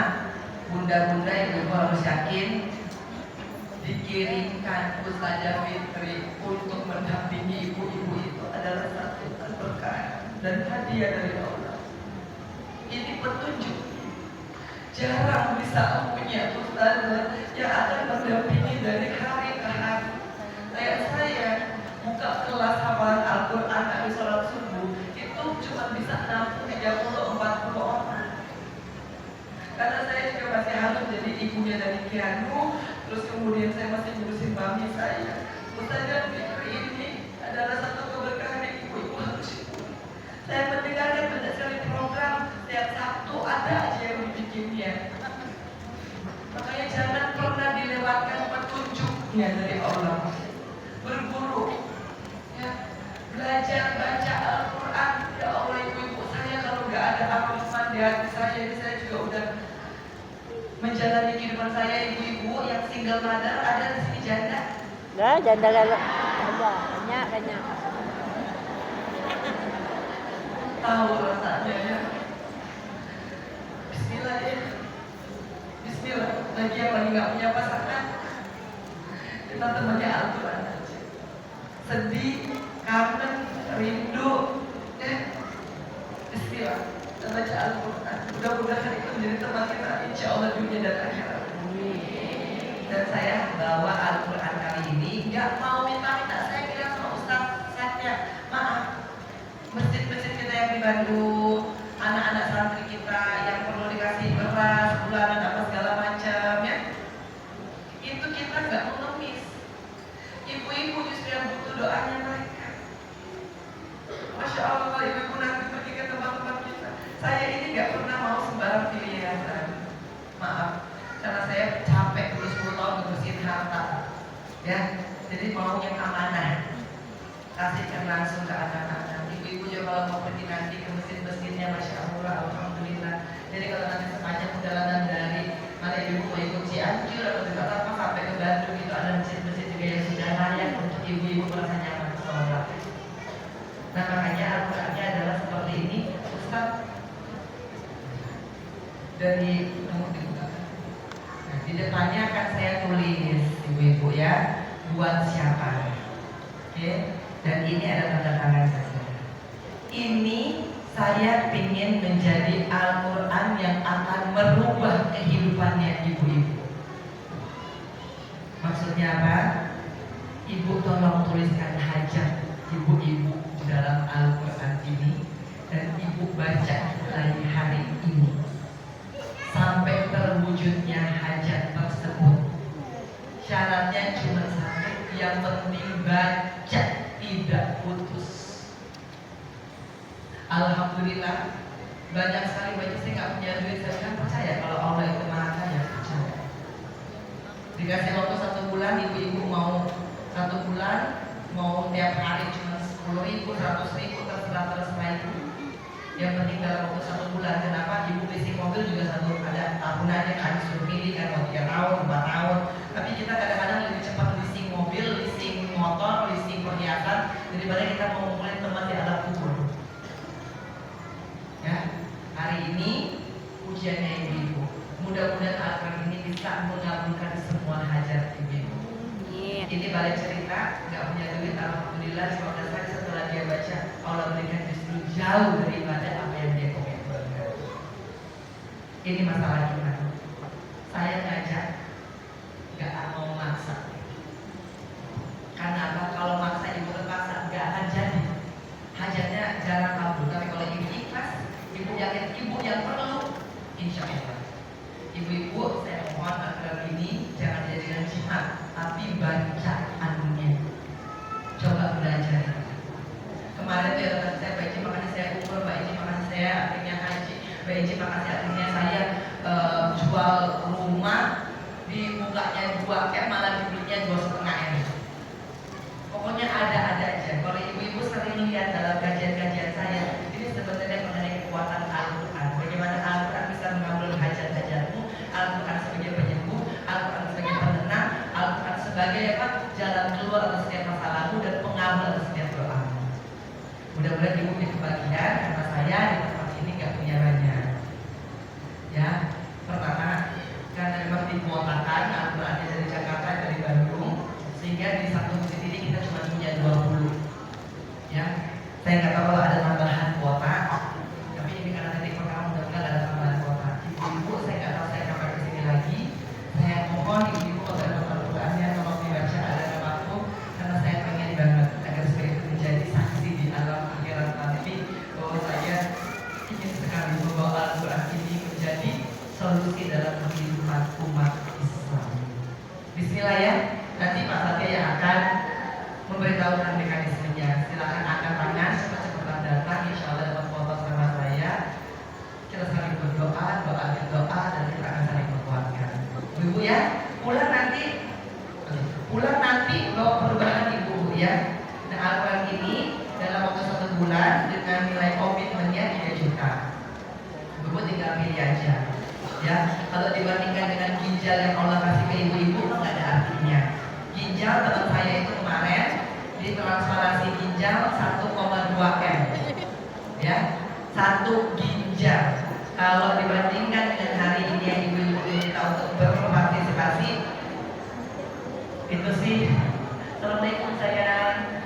S2: bunda-bunda ibu-ibu harus yakin dikirimkan Ustazah Fitri untuk mendampingi ibu-ibu itu adalah satu keberkahan dan hadiah dari Allah. Ini petunjuk. Jarang bisa punya Ustazah yang akan mendampingi dari hari ke hari. Kayak saya buka kelas hafalan Al-Quran habis sholat subuh itu cuma bisa nampung 30-40 orang. Karena saya juga masih harus jadi ibunya dari Kianu, terus kemudian saya masih ngurusin mami saya. Ustazah Fitri ini adalah satu keberkahan yang ibu-ibu harus syukuri. Saya mendengarkan banyak sekali program, setiap Sabtu ada aja yang dibikinnya. Makanya jangan pernah dilewatkan petunjuknya dari Allah. Berguru, ya, belajar baca Al-Quran. Ya Allah ibu-ibu saya kalau nggak ada Al-Quran di hati saya, ini saya juga udah menjalani kehidupan saya. Ibu-ibu yang single mother ada di sini janda?
S3: Enggak, janda gak ada. Banyak.
S2: Tahu rasanya ya. Bismillah ya. Bismillah. Lagi yang lagi nggak punya pasangan, kita temannya Al-Quran aja. Sedih, kangen, rindu, Bismillah. Kita baca Al-Quran. Mudah-mudahan itu menjadi teman kita, insya Allah dunia dan akhirat. Dan saya bawa Al-Quran kali ini nggak mau minta-minta, saya Ya, jadi mau yang amanah, kasihkan langsung ke anak-anak. Ibu-ibu juga kalau mau pergi nanti ke masjid-masjidnya, masya Allah, alhamdulillah. Jadi kalau nanti sepanjang perjalanan dari mana ibu mau ikut Cianjur atau juga apa sampai ke Bandung itu ada masjid-masjid juga yang sudah layak untuk ibu-ibu merasa nyaman sholat. Nah makanya Al-Qurannya adalah seperti ini, Ustaz. Dari nomor dibuka. Nah, di depannya akan saya tulis ibu-ibu ya, buat siapa. Oke, dan ini ada tanda tangan saya. Ini saya ingin menjadi Al-Quran yang akan merubah kehidupannya ibu-ibu. Maksudnya apa? Ibu tolong tuliskan hajat ibu-ibu dalam Al-Quran ini, dan ibu baca mulai hari ini sampai terwujudnya hajat tersebut. Syaratnya cuma satu, yang penting baca tidak putus. Alhamdulillah banyak sekali baca, saya nggak punya duit, saya bilang percaya kalau Allah itu maha kaya, percaya. Dikasih waktu 1 bulan, ibu-ibu mau 1 bulan, mau tiap hari cuma 10.000, 100.000, terserah ibu. Yang penting dalam waktu 1 bulan. Kenapa? Ibu leasing mobil juga ada tahunannya kan, disuruh pilih kan, mau 3 tahun, 4 tahun. Tapi kita kadang-kadang lebih cepat leasing mobil, leasing motor, leasing perhiasan daripada kita mau ngumpulin teman di alam kubur. Ya, hari ini ujiannya ibu-ibu. Mudah-mudahan Al-Quran ini bisa mengabulkan semua hajat ibu-ibu. Ini balik cerita, nggak punya duit, alhamdulillah semoga saya setelah dia baca Allah berikan justru jauh daripada apa yang dia komitmen. Ini masalah kita. Saya ngajak, nggak mau maksa. Karena apa? Kalau maksa ibu terpaksa nggak akan jadi. Hajatnya jarang kabul. Tapi kalau ibu ikhlas, ibu yakin ibu yang perlu, insya Allah. Ibu-ibu, saya mohon Al-Quran ini jangan jadikan jihad, tapi bacaannya. Coba belajar. Kemarin dia datang saya, Mbak Iji makanya saya umur, Mbak Iji makanya saya akhirnya haji, Mbak Iji makanya akhirnya saya jual rumah, dibukanya 2 M malah dibelinya 2,5 M. Pokoknya ada-ada aja. Kalau ibu-ibu sering lihat dalam kajian-kajian saya, ini sebenarnya mengenai kekuatan Al-Quran. Bagaimana Al-Quran bisa mengabulkan hajat-hajatmu, Al-Quran sebagai penyembuh, Al-Quran sebagai penenang, Al-Quran sebagai apa? Jalan keluar atas setiap masalahmu dan pengabul atas setiap doa. Mudah-mudahan ibu bisa kebagian, karena saya di tempat ini gak punya banyak. Ya, pertama karena memang dikuotakan Al-Qurannya dari Jakarta, dari Bandung, sehingga di satu masjid ini kita cuma punya 20. Ya, saya nggak tahu kalau ada tambahan kuota, tapi ini karena titik pertama mudah-mudahan ada tambahan kuota. Ibu-ibu saya nggak tahu saya kapan kesini lagi. Saya mohon ibu-ibu kalau ada Al-Qurannya tolong dibaca ada waktu, karena saya pengen banget agar supaya itu menjadi saksi di alam akhirat nanti bahwa saya ingin sekali membawa Al-Quran ini menjadi solusi dalam kehidupan umat Islam. Bismillah ya. Nanti Pak Satya yang akan memberitahukan mekanismenya. Silakan angkat tangan, cepat-cepat datang. Insya Allah dapat foto sama saya. Kita saling berdoa, doa, dan kita akan saling menguatkan. Ibu ya, pulang nanti bawa perubahan ibu ya. Nah Al-Quran ini dalam waktu 1 bulan dengan nilai komitmennya 3 juta. Ibu tinggal pilih aja. Ya, kalau dibandingkan dengan ginjal yang Allah kasih ke ibu-ibu nggak ada artinya. Ginjal teman saya itu kemarin di transplantasi ginjal 1,2 M. Ya, 1 ginjal. Kalau dibandingkan dengan hari ini yang ibu-ibu kita untuk berpartisipasi, itu sih. Assalamualaikum sayang.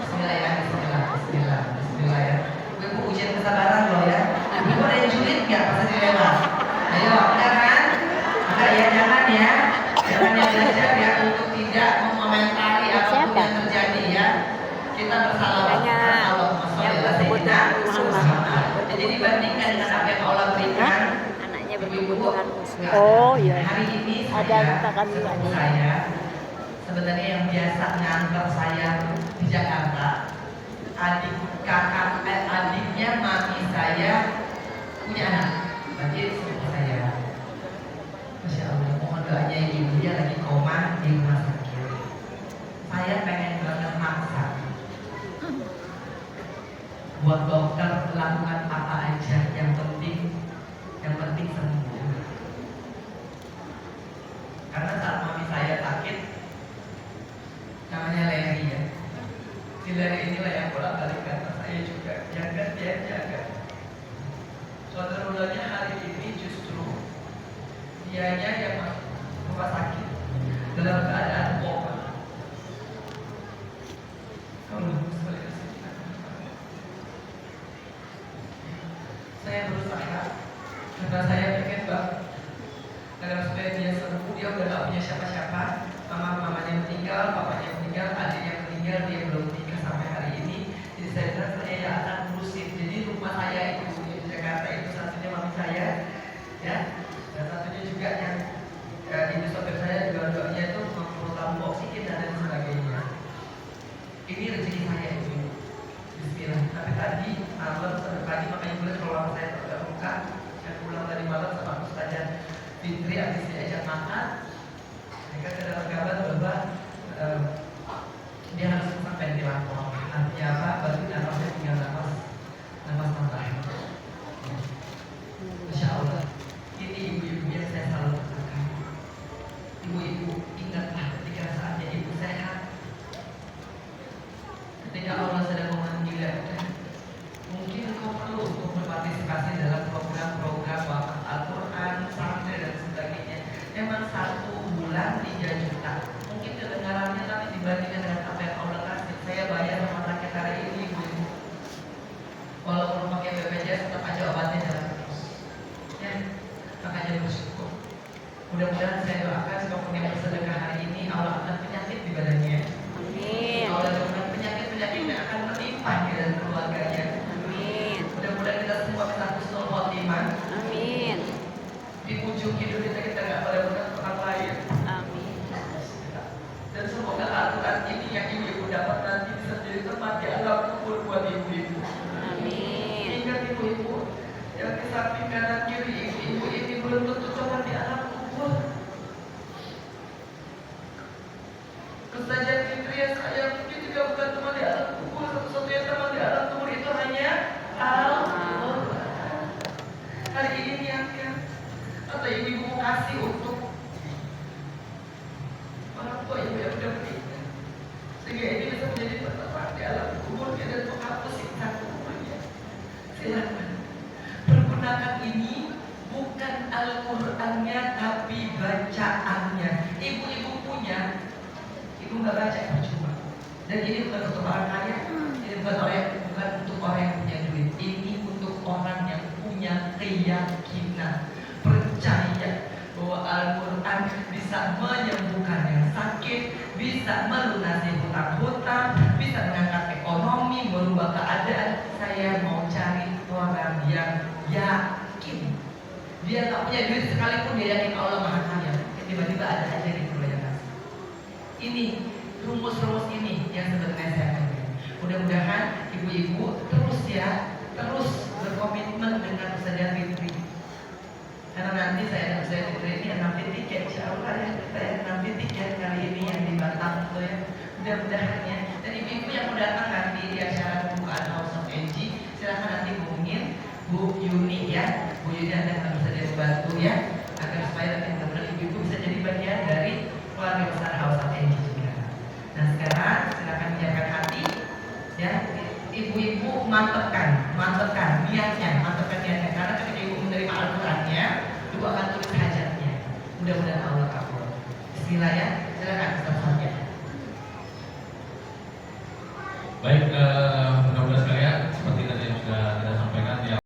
S2: Bismillah ya, Bismillah ya. Ibu ujian kesabaran loh ya. Ibu ada yang sulit nggak pas dilewat? Ayo, jangan. Enggak ya, jangan ya. Jangan yang belajar ya untuk tidak mengomentari apapun yang terjadi ya. Kita bersalawat kalau jadi dibandingkan dengan apa yang Allah berikan,
S3: anaknya berkebutuhan khusus.
S4: Oh iya.
S2: Hari ini
S4: Ada letakkan juga nih.
S2: saya sebenarnya yang biasa nganter saya di Jakarta, adiknya mami saya punya anak, berarti sepupu saya. Masya Allah, mohon doanya ibu ya isoman di rumah sakit. Saya pengen banget maksa buat dokter lakukan apa aja, yang penting sembuh. Karena saat mami saya sakit, namanya Leri ya, si Leri inilah yang bolak-balik kata saya juga, jaga. Saudara-saudaranya hari ini justru dianya yang masuk rumah sakit dalam keadaan koma. Saya berusaha karena saya pengen banget agar supaya dia sembuh. Dia udah gak punya siapa-siapa, mamanya meninggal, papanya meninggal, adiknya meninggal, dia belum nikah sampai hari ini. Jadi saya bilang saya ya akan ngurusin. Jadi rumah saya itu di Jakarta itu satunya mami saya, ya, dan satunya juga yang ibu sopir saya juga doanya itu perlu tabung oksigen dan lain sebagainya. Ini rezeki saya itu. Bismillah. Tapi tadi malam sampai pagi makanya boleh kalau saya terbuka. Saya pulang tadi malam sama Ustazah Fitri habis diajak makan. Mereka dapat kabar bahwa dia harus pasang ventilator. Artinya apa? Berarti nafasnya tinggal nafas tambah. Masya Allah. Ini ibu-ibu yang saya selalu katakan. Ibu-ibu ingatlah ketika saatnya ibu sehat. Ketika Allah sedang memanggil, mungkin kau perlu untuk berpartisipasi dalam program-program wakaf Al-Quran, santri dan sebagainya. Memang 1 bulan 3 juta. Mungkin kedengarannya, tapi dibandingkan dengan apa yang Allah kasih, saya bayar rumah sakit hari ini ibu-ibu. Walaupun pakai BPJS tetap aja obatnya jalan terus. Ya, makanya bersyukur. Mudah-mudahan saya doakan siapapun yang bersedekah hari ini Allah akan penyakit di badannya.
S3: Amin.
S2: Allah akan penyakit yang akan menimpa dia dan keluarganya.
S3: Amin.
S2: Mudah-mudahan kita semua bisa husnul khotimah.
S3: Amin.
S2: Di ujung hidup kita nggak pada benar orang lain.
S3: Amin.
S2: Dan semoga Al-Quran ini yang ibu-ibu dapat nanti bisa menjadi tempat di alam kubur buat ibu-ibu.
S3: Amin.
S2: Ingat ibu-ibu, yang di samping kanan kiri ibu ini belum tentu cuma di alam kubur. Ustazah Fitri yang saya mungkin juga bukan cuma di alam kubur, satu-satunya teman di alam kubur itu hanya Al-Quran. Hari ini niatkan atau ibu-ibu mau kasih untuk orang tua ibu yang sudah meninggal, sehingga ini bisa menjadi tempat di alam kuburnya dan menghapus siksa kuburnya. Silakan pergunakan ini, bukan Al-Qurannya tapi bacaannya. Ibu-ibu punya, ibu nggak baca percuma. Dan ini bukan untuk orang kaya, ini bukan untuk orang yang punya duit. Ini untuk orang yang punya keyakinan, percaya bahwa Al-Quran bisa menyembuhkan yang sakit, bisa melunasi hutang-hutang, bisa mengangkat ekonomi, merubah keadaan. Saya mau cari orang yang yakin. Dia tak punya duit sekalipun dia yakin Allah Maha Kaya. Tiba-tiba ada aja di kebanyakan. Ini rumus-rumus ini yang sebenarnya saya pengen. Mudah-mudahan ibu-ibu terus berkomitmen dengan Ustazah Fitri. Karena nanti saya Fitri ini 6 tiket, insya Allah ya. Saya 6 tiket kali ini yang di Batam itu ya. Mudah-mudahan ya. Dan ibu-ibu yang mau datang nanti di acara pembukaan House of NG, silahkan nanti hubungin Bu Yuni ya. Bu Yuni akan bisa dia membantu ya, agar supaya nanti benar-benar ibu-ibu bisa jadi bagian dari keluarga besar House of NG juga. Nah sekarang silahkan menyiapkan hati ya. Ibu-ibu mantepkan niatnya, karena ketika ibu menerima Al-Qurannya, ibu akan tulis hajatnya. Mudah-mudahan Allah kabul. Bismillah ya.